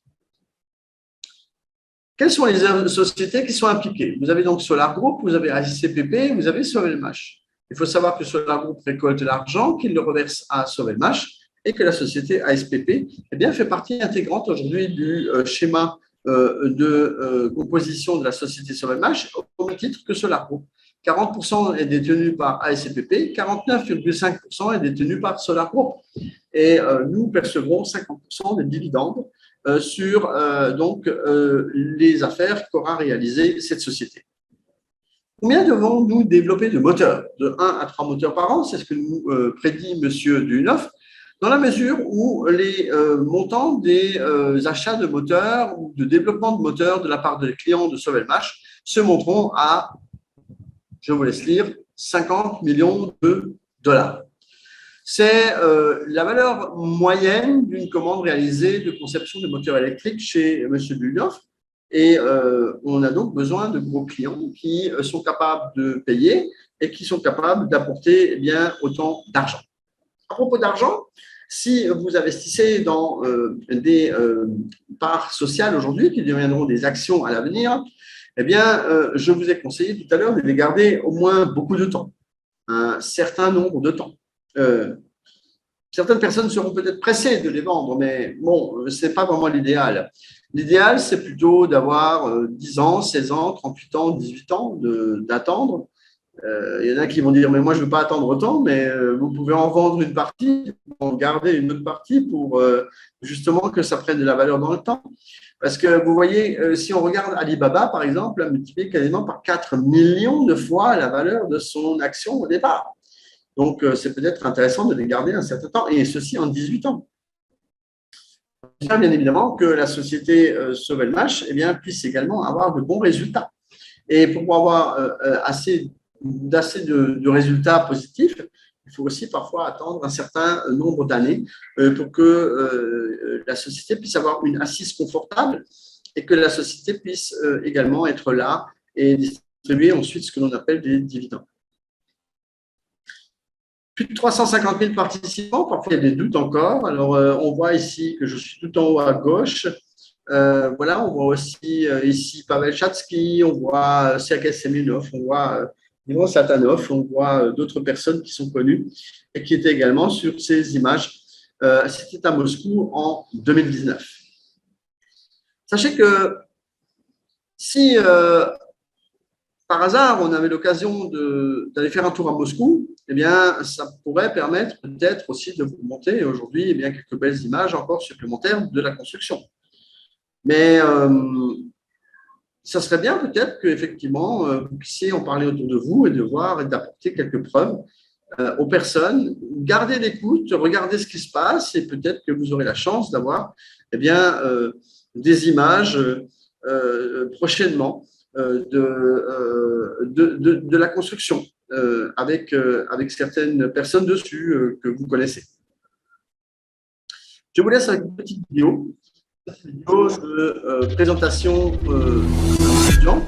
Quelles sont les sociétés qui sont impliquées? Vous avez donc SolarGroup, vous avez ASCPP, vous avez Sovelmash. Il faut savoir que SolarGroup récolte l'argent, qu'il le reverse à Sovelmash et que la société ASPP eh bien, fait partie intégrante aujourd'hui du schéma de composition de la société Sovelmash au même titre que SolarGroup. 40% est détenu par ASCPP, 49,5% est détenu par SolarGroup. Et nous percevrons 50% des dividendes sur donc, les affaires qu'aura réalisées cette société. Combien devons-nous développer de moteurs? De 1 à 3 moteurs par an, c'est ce que nous prédit M. Duneuf, dans la mesure où les montants des achats de moteurs ou de développement de moteurs de la part des clients de Sovelmash se monteront à, je vous laisse lire, 50 millions de dollars. C'est la valeur moyenne d'une commande réalisée de conception de moteurs électriques chez M. Duneuf. Et on a donc besoin de gros clients qui sont capables de payer et qui sont capables d'apporter autant d'argent. À propos d'argent, si vous investissez dans des parts sociales aujourd'hui qui deviendront des actions à l'avenir, je vous ai conseillé tout à l'heure de les garder au moins beaucoup de temps, un certain nombre de temps. Certaines personnes seront peut-être pressées de les vendre, mais bon, ce n'est pas vraiment l'idéal. L'idéal, c'est plutôt d'avoir 10 ans, 16 ans, 38 ans, 18 ans d'attendre. Il y en a qui vont dire, mais moi, je ne veux pas attendre autant, mais vous pouvez en vendre une partie, en garder une autre partie pour justement que ça prenne de la valeur dans le temps. Parce que vous voyez, si on regarde Alibaba, par exemple, a multiplié quasiment par 4 millions de fois la valeur de son action au départ. Donc, c'est peut-être intéressant de les garder un certain temps, et ceci en 18 ans. Bien évidemment que la société Sovelmash puisse également avoir de bons résultats. Et pour avoir assez de résultats positifs, il faut aussi parfois attendre un certain nombre d'années pour que la société puisse avoir une assise confortable et que la société puisse également être là et distribuer ensuite ce que l'on appelle des dividendes. Plus de 350 000 participants, parfois il y a des doutes encore. Alors, on voit ici que je suis tout en haut à gauche. Voilà, on voit aussi ici Pavel Chatsky, on voit Sergei Semenov, on voit Ivan Satanov, on voit d'autres personnes qui sont connues et qui étaient également sur ces images. C'était à Moscou en 2019. Sachez que si par hasard on avait l'occasion d'aller faire un tour à Moscou, ça pourrait permettre peut-être aussi de vous montrer aujourd'hui quelques belles images encore supplémentaires de la construction. Mais ça serait bien peut-être qu'effectivement, vous puissiez en parler autour de vous et de voir et d'apporter quelques preuves aux personnes. Gardez l'écoute, regardez ce qui se passe et peut-être que vous aurez la chance d'avoir des images prochainement de la construction avec certaines personnes dessus que vous connaissez. Je vous laisse avec une petite vidéo. Une vidéo de présentation d'étudiants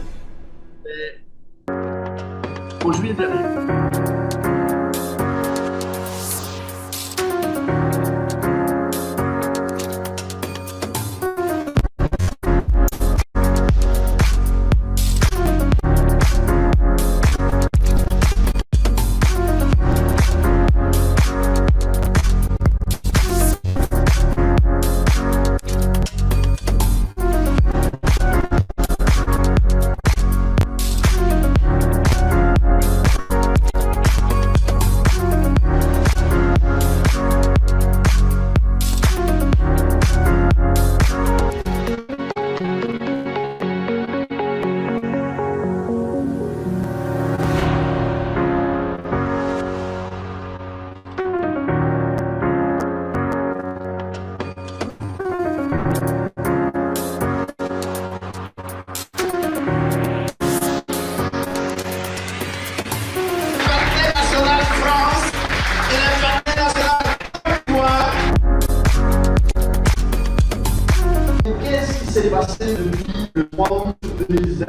au juillet dernier. Qu'est-ce qui s'est passé depuis le 3 août 2019 ?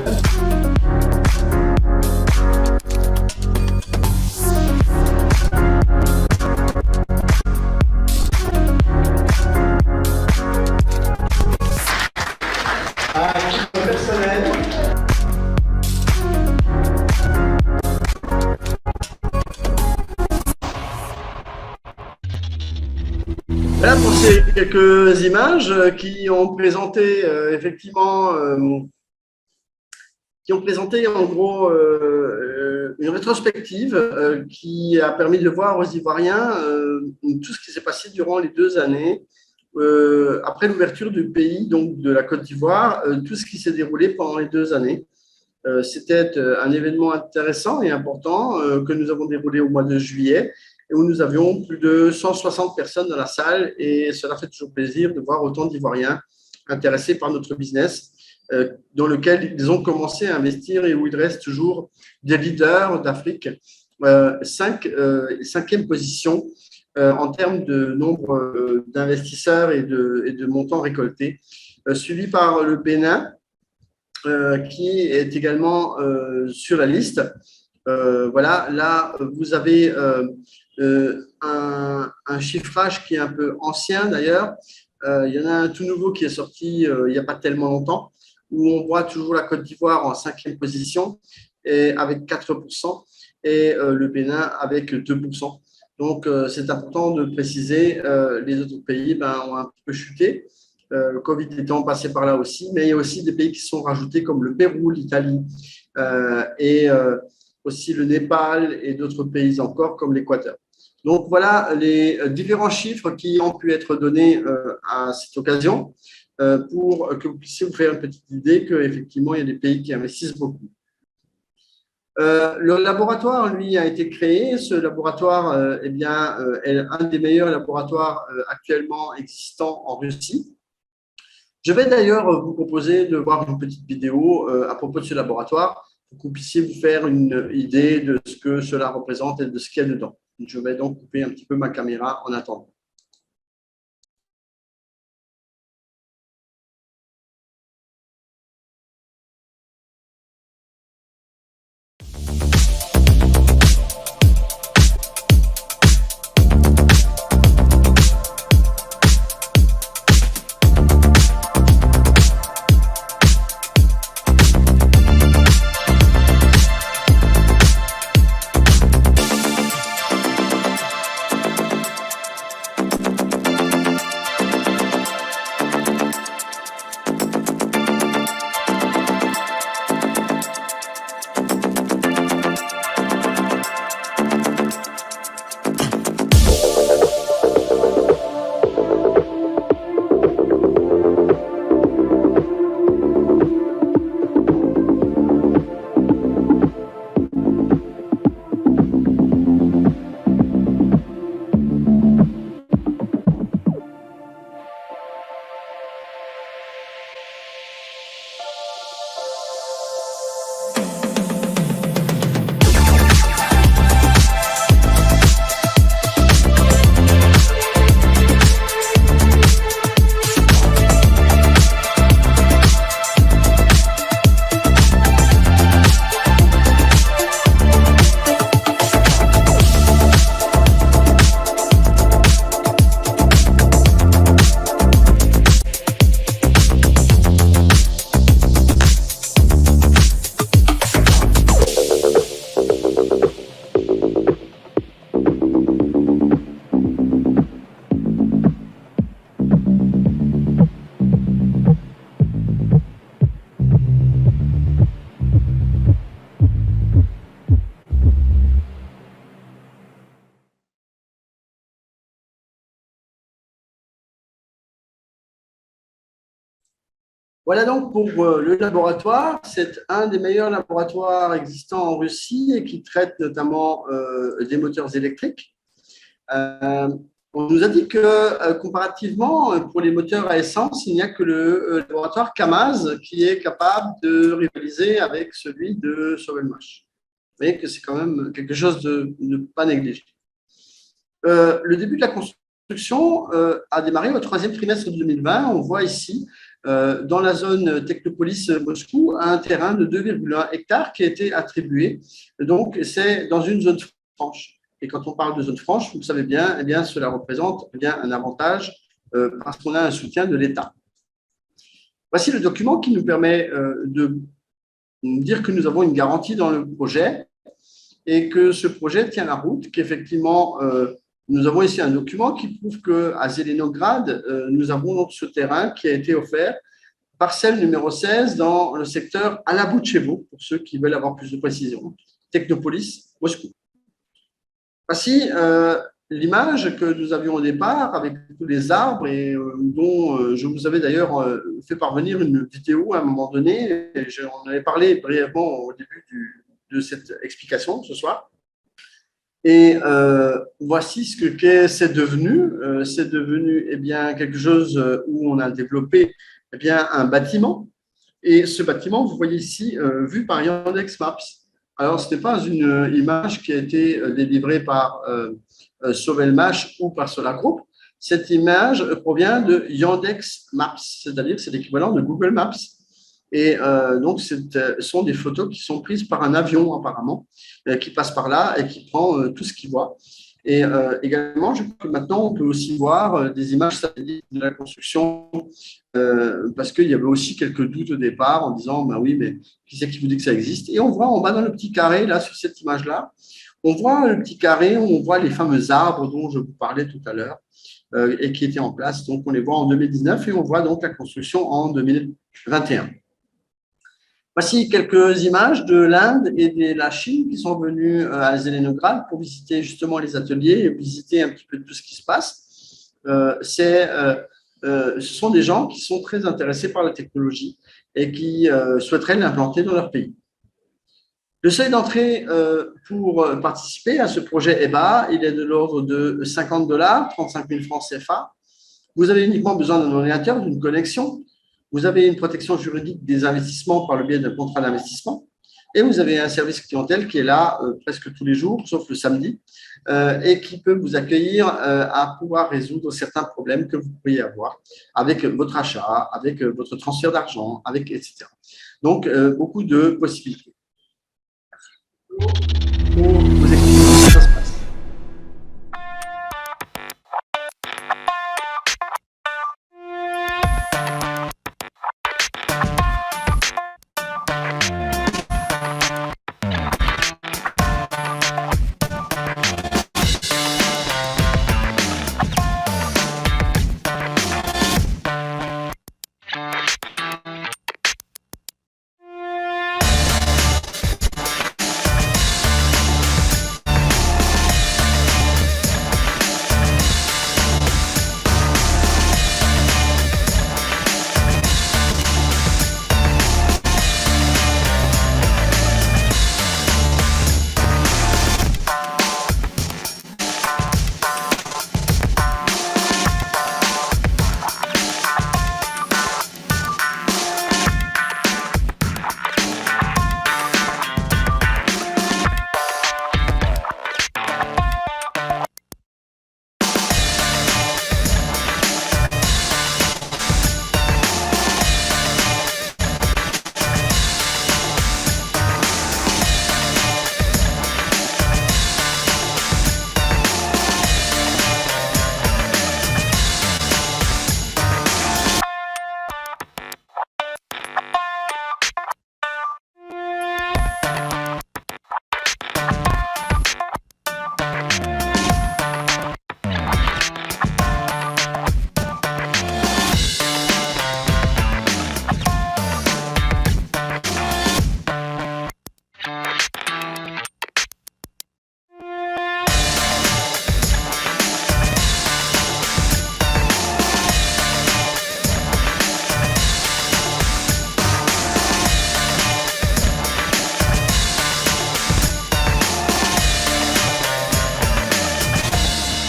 À titre personnel, voilà pour ces quelques images qui ont présenté en gros une rétrospective qui a permis de voir aux Ivoiriens tout ce qui s'est passé durant les 2 années après l'ouverture du pays, donc de la Côte d'Ivoire, tout ce qui s'est déroulé pendant les 2 années. C'était un événement intéressant et important que nous avons déroulé au mois de juillet et où nous avions plus de 160 personnes dans la salle et cela fait toujours plaisir de voir autant d'Ivoiriens intéressés par notre business dans lequel ils ont commencé à investir et où il reste toujours des leaders d'Afrique. Cinquième position en termes de nombre d'investisseurs et de montants récoltés, suivi par le Bénin, qui est également sur la liste. Voilà, là, vous avez un chiffrage qui est un peu ancien d'ailleurs. Il y en a un tout nouveau qui est sorti il n'y a pas tellement longtemps, où on voit toujours la Côte d'Ivoire en cinquième position et avec 4% et le Bénin avec 2%. Donc, c'est important de préciser, les autres pays ont un peu chuté. Le Covid étant passé par là aussi, mais il y a aussi des pays qui sont rajoutés comme le Pérou, l'Italie et aussi le Népal et d'autres pays encore comme l'Équateur. Donc voilà les différents chiffres qui ont pu être donnés à cette occasion pour que vous puissiez vous faire une petite idée qu'effectivement il y a des pays qui investissent beaucoup. Le laboratoire, lui, a été créé. Ce laboratoire est un des meilleurs laboratoires actuellement existants en Russie. Je vais d'ailleurs vous proposer de voir une petite vidéo à propos de ce laboratoire pour que vous puissiez vous faire une idée de ce que cela représente et de ce qu'il y a dedans. Je vais donc couper un petit peu ma caméra en attendant. Voilà donc pour le laboratoire. C'est un des meilleurs laboratoires existants en Russie et qui traite notamment des moteurs électriques. On nous a dit que comparativement, pour les moteurs à essence, il n'y a que le laboratoire Kamaz qui est capable de rivaliser avec celui de Sovelmash. Vous voyez que c'est quand même quelque chose de ne pas négliger. Le début de la construction a démarré au troisième trimestre de 2020. On voit ici dans la zone Technopolis Moscou, un terrain de 2,1 hectares qui a été attribué. Donc, c'est dans une zone franche. Et quand on parle de zone franche, vous le savez bien, eh bien cela représente un avantage parce qu'on a un soutien de l'État. Voici le document qui nous permet de dire que nous avons une garantie dans le projet et que ce projet tient la route, qu'effectivement, nous avons ici un document qui prouve qu'à Zelenograd, nous avons donc ce terrain qui a été offert, parcelle numéro 16 dans le secteur Alabouchevo, pour ceux qui veulent avoir plus de précision, Technopolis, Moscou. Voici l'image que nous avions au départ avec tous les arbres et dont je vous avais d'ailleurs fait parvenir une vidéo à un moment donné. On avait parlé brièvement au début de cette explication ce soir. Et voici ce que c'est devenu. C'est devenu eh bien, quelque chose où on a développé eh bien, un bâtiment. Et ce bâtiment, vous voyez ici, vu par Yandex Maps. Alors, ce n'est pas une image qui a été délivrée par Sovelmash ou par Solargroup. Cette image provient de Yandex Maps, c'est-à-dire c'est l'équivalent de Google Maps. Et donc, ce sont des photos qui sont prises par un avion, apparemment, qui passe par là et qui prend tout ce qu'il voit. Et également, je crois que maintenant, on peut aussi voir des images satellites de la construction, parce qu'il y avait aussi quelques doutes au départ en disant, ben oui, mais qui c'est qui vous dit que ça existe? Et on voit en bas dans le petit carré, là, sur cette image-là, on voit le petit carré où on voit les fameux arbres dont je vous parlais tout à l'heure et qui étaient en place. Donc, on les voit en 2019 et on voit donc la construction en 2021. Voici quelques images de l'Inde et de la Chine qui sont venus à Zelenograd pour visiter justement les ateliers et visiter un petit peu tout ce qui se passe. Ce sont des gens qui sont très intéressés par la technologie et qui souhaiteraient l'implanter dans leur pays. Le seuil d'entrée pour participer à ce projet est bas, il est de l'ordre de $50, 35 000 francs CFA. Vous avez uniquement besoin d'un ordinateur, d'une connexion. Vous avez une protection juridique des investissements par le biais d'un contrat d'investissement et vous avez un service clientèle qui est là presque tous les jours, sauf le samedi, et qui peut vous accueillir à pouvoir résoudre certains problèmes que vous pourriez avoir avec votre achat, avec votre transfert d'argent, avec etc. Donc, beaucoup de possibilités. Pour vous expliquer comment ça se passe.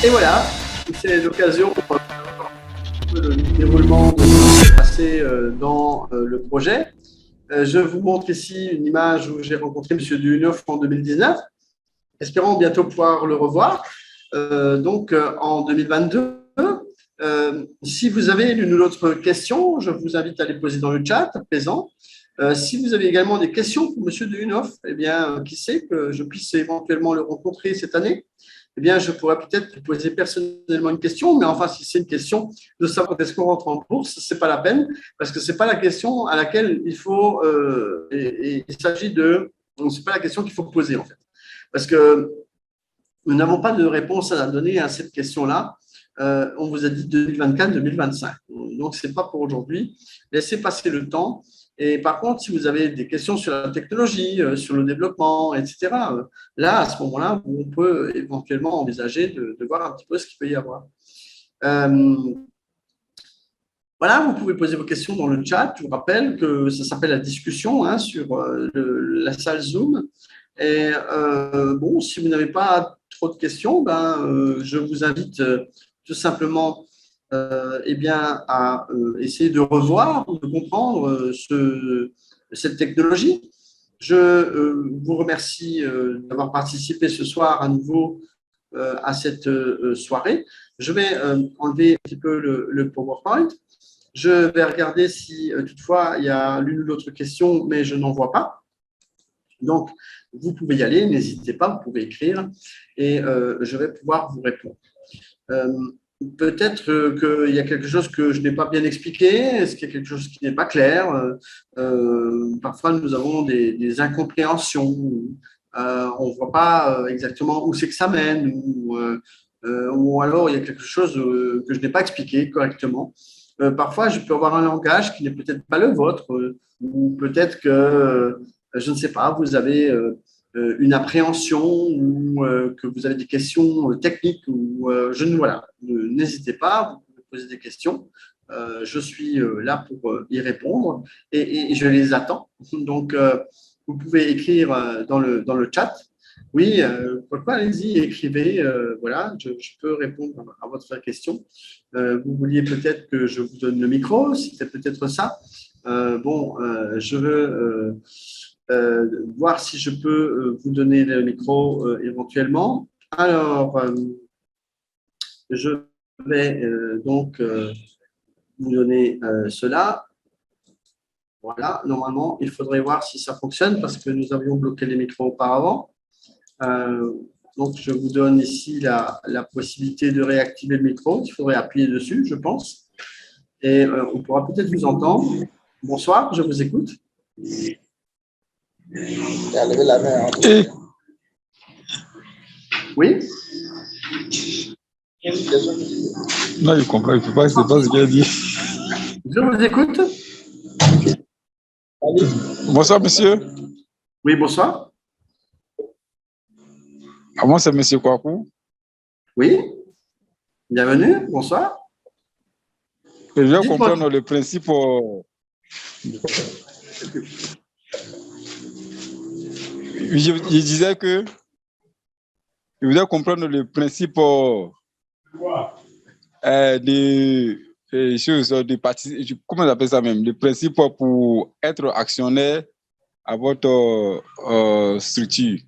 Et voilà, c'est l'occasion pour le déroulement de ce qui s'est passé dans le projet. Je vous montre ici une image où j'ai rencontré M. Duhenoff en 2019, espérant bientôt pouvoir le revoir. En 2022, si vous avez l'une ou l'autre question, je vous invite à les poser dans le chat à présent. Si vous avez également des questions pour M. Duhenoff, eh bien, qui sait que je puisse éventuellement le rencontrer cette année, eh bien, je pourrais peut-être lui poser personnellement une question, mais enfin, si c'est une question de savoir est-ce qu'on rentre en bourse, ce n'est pas la peine, parce que ce n'est pas la question à laquelle il faut, il s'agit de, c'est pas la question qu'il faut poser en fait, parce que nous n'avons pas de réponse à donner à cette question-là. On vous a dit 2024-2025, donc ce n'est pas pour aujourd'hui. Laissez passer le temps Et par contre, si vous avez des questions sur la technologie, sur le développement, etc., là, à ce moment-là, on peut éventuellement envisager de voir un petit peu ce qu'il peut y avoir. Voilà, vous pouvez poser vos questions dans le chat. Je vous rappelle que ça s'appelle la discussion hein, sur la salle Zoom. Et bon, si vous n'avez pas trop de questions, je vous invite tout simplement eh bien, à essayer de revoir, de comprendre cette technologie. Je vous remercie d'avoir participé ce soir à nouveau à cette soirée. Je vais enlever un petit peu le PowerPoint. Je vais regarder si toutefois il y a l'une ou l'autre question, mais je n'en vois pas. Donc, vous pouvez y aller, n'hésitez pas, vous pouvez écrire et je vais pouvoir vous répondre. Peut-être qu'il y a quelque chose que je n'ai pas bien expliqué, est-ce qu'il y a quelque chose qui n'est pas clair parfois, nous avons des incompréhensions, on ne voit pas exactement où c'est que ça mène ou alors il y a quelque chose que je n'ai pas expliqué correctement. Parfois, je peux avoir un langage qui n'est peut-être pas le vôtre ou peut-être que, je ne sais pas, vous avez une appréhension ou que vous avez des questions techniques ou voilà, n'hésitez pas, vous pouvez poser des questions. Je suis là pour y répondre et je les attends. Donc, vous pouvez écrire dans le chat. Oui, pourquoi allez-y, écrivez. Voilà, je peux répondre à votre question. Vous vouliez peut-être que je vous donne le micro, c'était peut-être ça. Je veux voir si je peux vous donner le micro éventuellement. Alors, je vais donc vous donner cela. Voilà, normalement, il faudrait voir si ça fonctionne parce que nous avions bloqué les micros auparavant. Donc, je vous donne ici la possibilité de réactiver le micro. Il faudrait appuyer dessus, je pense. Et on pourra peut-être vous entendre. Bonsoir, je vous écoute. Oui. Non, il comprend, il ne peut pas, c'est pas ce qu'il a dit. Je vous écoute. Bonsoir, monsieur. Oui, bonsoir. Moi, c'est monsieur Kwaku. Oui. Bienvenue, bonsoir. Je viens comprendre le principe. Je disais que je voulais comprendre le principe des choses, comment on appelle ça même, le principe pour être actionnaire à votre structure.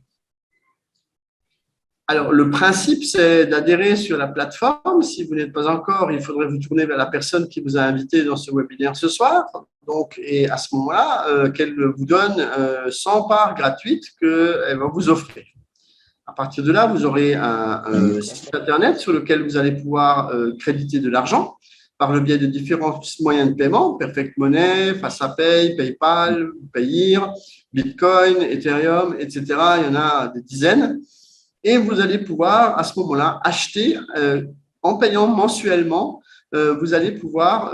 Alors, le principe, c'est d'adhérer sur la plateforme. Si vous n'êtes pas encore, il faudrait vous tourner vers la personne qui vous a invité dans ce webinaire ce soir. Donc, et à ce moment-là, qu'elle vous donne 100 parts gratuites qu'elle va vous offrir. À partir de là, vous aurez un site Internet sur lequel vous allez pouvoir créditer de l'argent par le biais de différents moyens de paiement, Perfect Money, FastPay, PayPal, Payeer, Bitcoin, Ethereum, etc. Il y en a des dizaines. Et vous allez pouvoir, à ce moment-là, acheter en payant mensuellement. Vous allez pouvoir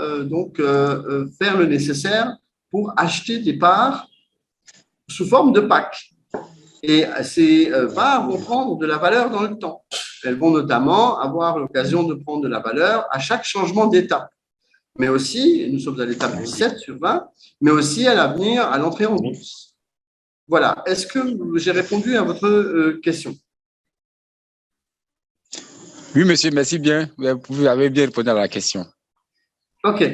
faire le nécessaire pour acheter des parts sous forme de pack. Et ces parts vont prendre de la valeur dans le temps. Elles vont notamment avoir l'occasion de prendre de la valeur à chaque changement d'étape. Mais aussi, nous sommes à l'étape 17 sur 20, mais aussi à l'avenir, à l'entrée en bourse. Voilà. Est-ce que j'ai répondu à votre question ? Oui, monsieur, merci bien. Vous avez bien répondu à la question. OK.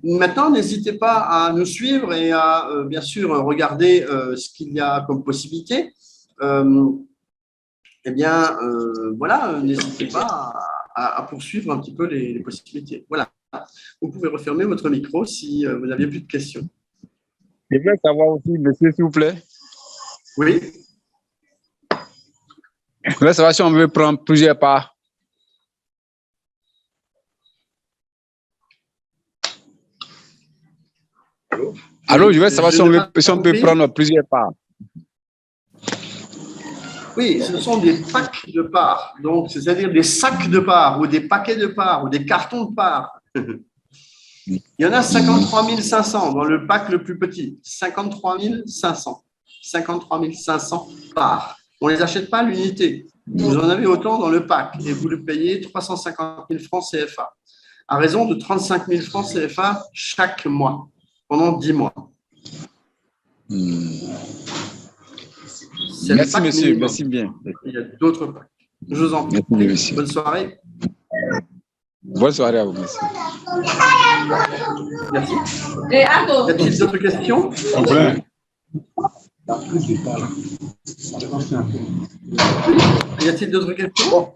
Maintenant, n'hésitez pas à nous suivre et à, bien sûr, regarder ce qu'il y a comme possibilité. Voilà, n'hésitez pas à poursuivre un petit peu les possibilités. Voilà. Vous pouvez refermer votre micro si vous n'aviez plus de questions. Je voulais savoir aussi, monsieur, s'il vous plaît. Oui. Je voulais savoir si on veut prendre plusieurs parts. Alors, je veux savoir si on peut prendre plusieurs parts. Oui, ce sont des packs de parts, donc c'est-à-dire des sacs de parts ou des paquets de parts ou des cartons de parts. Il y en a 53 500 dans le pack le plus petit. 53 500. 53 500 par. On ne les achète pas à l'unité. Vous en avez autant dans le pack et vous le payez 350 000 francs CFA à raison de 35 000 francs CFA chaque mois pendant 10 mois. C'est le Merci, pack monsieur. minimum. Merci bien. Il y a d'autres packs. Je vous en prie. Merci, monsieur. Bonne soirée. Bonne soirée à vous, monsieur. Merci. Y a-t-il d'autres questions? Y a-t-il d'autres questions?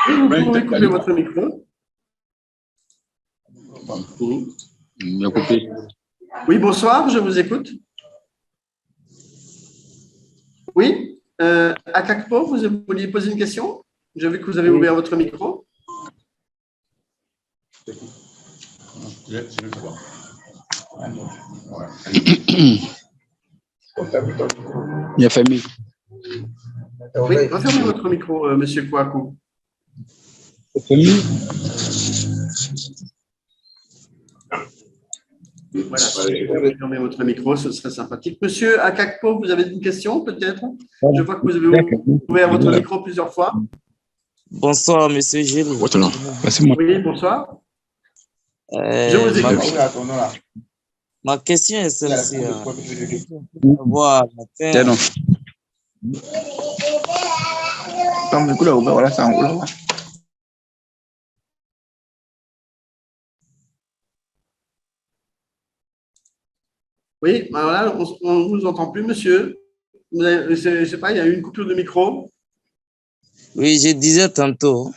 Vous pouvez couper votre micro. Oui, bonsoir, je vous écoute. Oui, Akakpo, vous vouliez poser une question? J'ai vu que vous avez ouvert votre micro. Il a famille. Oui, refermez votre micro, monsieur Kouakou. Voilà, si vous pouvez fermer votre micro, ce serait sympathique. Monsieur Akakpo, vous avez une question peut-être? Je vois que vous avez ouvert votre micro plusieurs fois. Bonsoir, monsieur Gilles. Oui, bonsoir. Je vous écoute. Ma question est celle-ci. Voir la fin. Oui, ben voilà, on ne vous entend plus, monsieur. Je ne sais pas, il y a eu une coupure de micro. Oui, je disais tantôt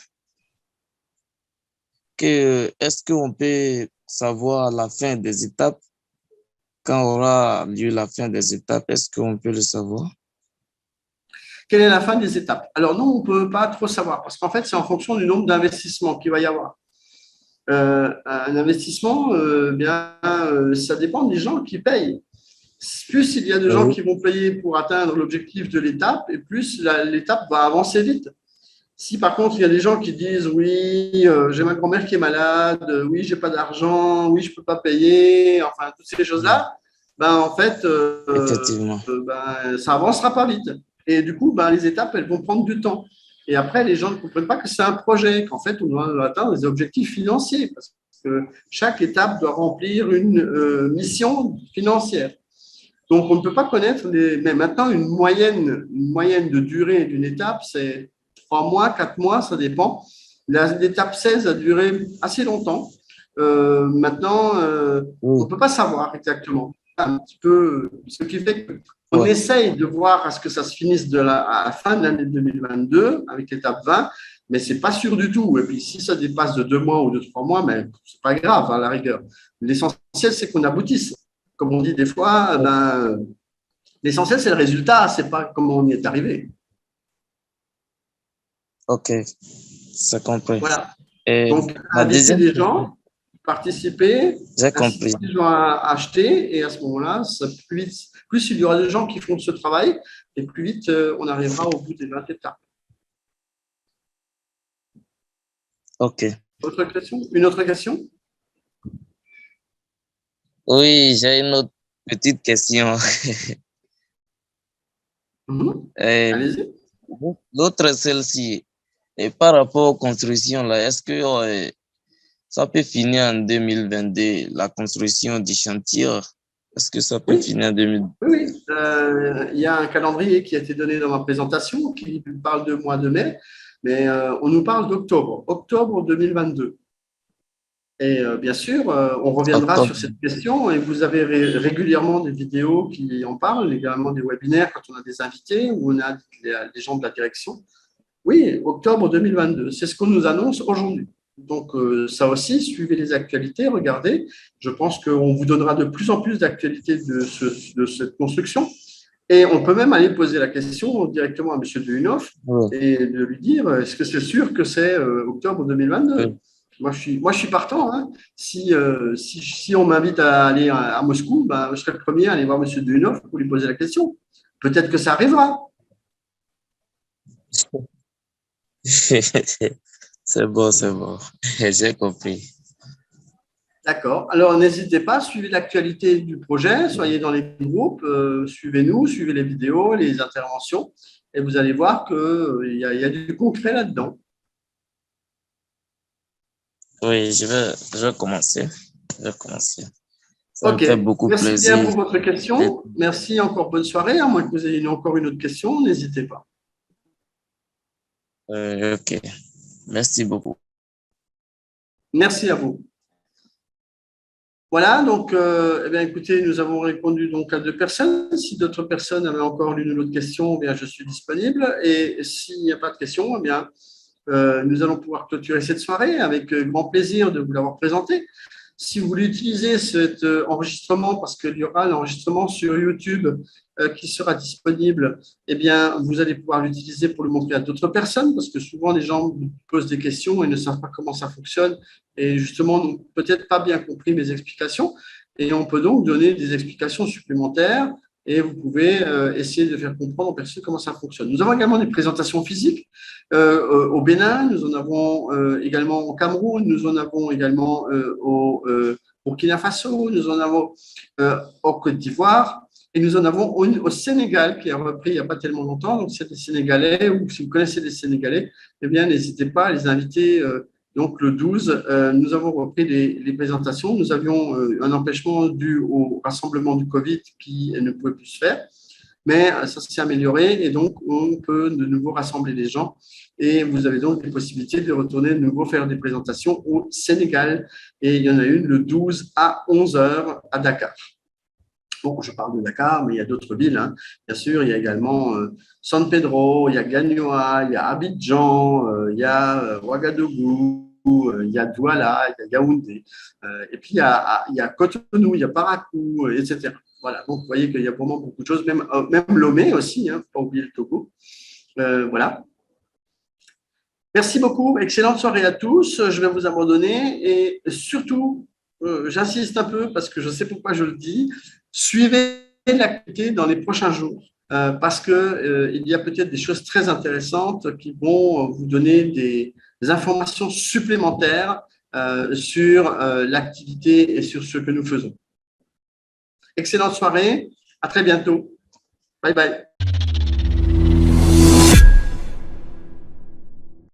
que est-ce qu'on peut savoir la fin des étapes? Quand aura lieu la fin des étapes, est-ce qu'on peut le savoir? Quelle est la fin des étapes? Alors, nous, on ne peut pas trop savoir parce qu'en fait, c'est en fonction du nombre d'investissements qu'il va y avoir. Un investissement, ça dépend des gens qui payent. Plus il y a de gens qui vont payer pour atteindre l'objectif de l'étape, et plus l'étape va avancer vite. Si par contre, il y a des gens qui disent oui, j'ai ma grand-mère qui est malade, oui, j'ai pas d'argent, oui, je peux pas payer, enfin, toutes ces choses-là, ben, en fait, ça avancera pas vite. Et du coup, ben, les étapes, elles vont prendre du temps. Et après, les gens ne comprennent pas que c'est un projet, qu'en fait, on doit atteindre des objectifs financiers, parce que chaque étape doit remplir une mission financière. Donc, on ne peut pas connaître, mais maintenant, une moyenne de durée d'une étape, c'est 3 mois, 4 mois, ça dépend. L'étape 16 a duré assez longtemps. Maintenant, on ne peut pas savoir exactement. Un petit peu, ce qui fait qu'on essaye de voir à ce que ça se finisse à la fin de l'année 2022 avec l'étape 20, mais ce n'est pas sûr du tout. Et puis, si ça dépasse de 2 mois ou de 3 mois, ce n'est pas grave à la rigueur. L'essentiel, c'est qu'on aboutisse. Comme on dit des fois, l'essentiel, c'est le résultat, ce n'est pas comment on y est arrivé. Ok, ça compris. Voilà. Et donc, inviter des gens, participer, j'ai compris. inciter les gens à acheter, et à ce moment-là, plus il y aura de gens qui font ce travail, et plus vite on arrivera au bout des 20 étapes. Ok. Une autre question? Oui, j'ai une autre petite question. Allez-y. L'autre, celle-ci. Et par rapport aux constructions, là, est-ce que ça peut finir en 2022, la construction du chantier? Est-ce que ça peut finir en 2022? Oui. Il y a un calendrier qui a été donné dans ma présentation qui parle de mois de mai, mais on nous parle octobre 2022. Et bien sûr, on reviendra sur cette question et vous avez régulièrement des vidéos qui en parlent, également des webinaires quand on a des invités ou on a des gens de la direction. Oui, octobre 2022, c'est ce qu'on nous annonce aujourd'hui. Donc, ça aussi, suivez les actualités, regardez. Je pense qu'on vous donnera de plus en plus d'actualités de cette construction. Et on peut même aller poser la question directement à M. Dehunoff et de lui dire, est-ce que c'est sûr que c'est octobre 2022 ? Moi, je suis partant. Hein. Si on m'invite à aller à Moscou, je serai le premier à aller voir M. Dehunoff pour lui poser la question. Peut-être que ça arrivera. C'est bon, c'est bon. J'ai compris. D'accord. Alors, n'hésitez pas, suivez l'actualité du projet, soyez dans les groupes, suivez-nous, suivez les vidéos, les interventions, et vous allez voir qu'il y a du concret là-dedans. Oui, je vais commencer. Je vais commencer. Ça me OK. fait beaucoup Merci bien plaisir. pour votre question. Merci encore. Bonne soirée. À moins que vous ayez encore une autre question, n'hésitez pas. OK. Merci beaucoup. Merci à vous. Voilà, donc, eh bien, écoutez, nous avons répondu donc à 2 personnes. Si d'autres personnes avaient encore l'une ou l'autre question, eh bien, je suis disponible. Et s'il n'y a pas de questions, eh bien, nous allons pouvoir clôturer cette soirée avec grand plaisir de vous l'avoir présenté. Si vous voulez utiliser cet enregistrement, parce qu'il y aura l'enregistrement sur YouTube qui sera disponible, eh bien, vous allez pouvoir l'utiliser pour le montrer à d'autres personnes, parce que souvent les gens vous posent des questions et ne savent pas comment ça fonctionne, et justement n'ont peut-être pas bien compris mes explications. Et on peut donc donner des explications supplémentaires et vous pouvez essayer de faire comprendre aux personnes comment ça fonctionne. Nous avons également des présentations physiques au Bénin, nous en avons également au Cameroun, nous en avons également au Burkina Faso, nous en avons au Côte d'Ivoire et nous en avons au Sénégal qui a repris il n'y a pas tellement longtemps. Donc, c'est des Sénégalais ou si vous connaissez des Sénégalais, eh bien, n'hésitez pas à les inviter. Donc, le 12, nous avons repris les présentations. Nous avions un empêchement dû au rassemblement du Covid qui ne pouvait plus se faire. Mais ça s'est amélioré et donc on peut de nouveau rassembler les gens. Et vous avez donc des possibilités de retourner de nouveau faire des présentations au Sénégal. Et il y en a une le 12 à 11 heures à Dakar. Bon, je parle de Dakar, mais il y a d'autres villes. Hein. Bien sûr, il y a également San Pedro, il y a Gagnoa, il y a Abidjan, il y a Ouagadougou, il y a Douala, il y a Yaoundé. Et puis, il y a Cotonou, il y a Parakou, etc. Voilà, donc vous voyez qu'il y a vraiment beaucoup de choses, même Lomé aussi, hein, pas oublier le Togo. Voilà. Merci beaucoup, excellente soirée à tous. Je vais vous abandonner et surtout, j'insiste un peu parce que je sais pourquoi je le dis, suivez l'activité dans les prochains jours parce qu'il y a peut-être des choses très intéressantes qui vont vous donner des informations supplémentaires sur l'activité et sur ce que nous faisons. Excellente soirée, à très bientôt. Bye bye.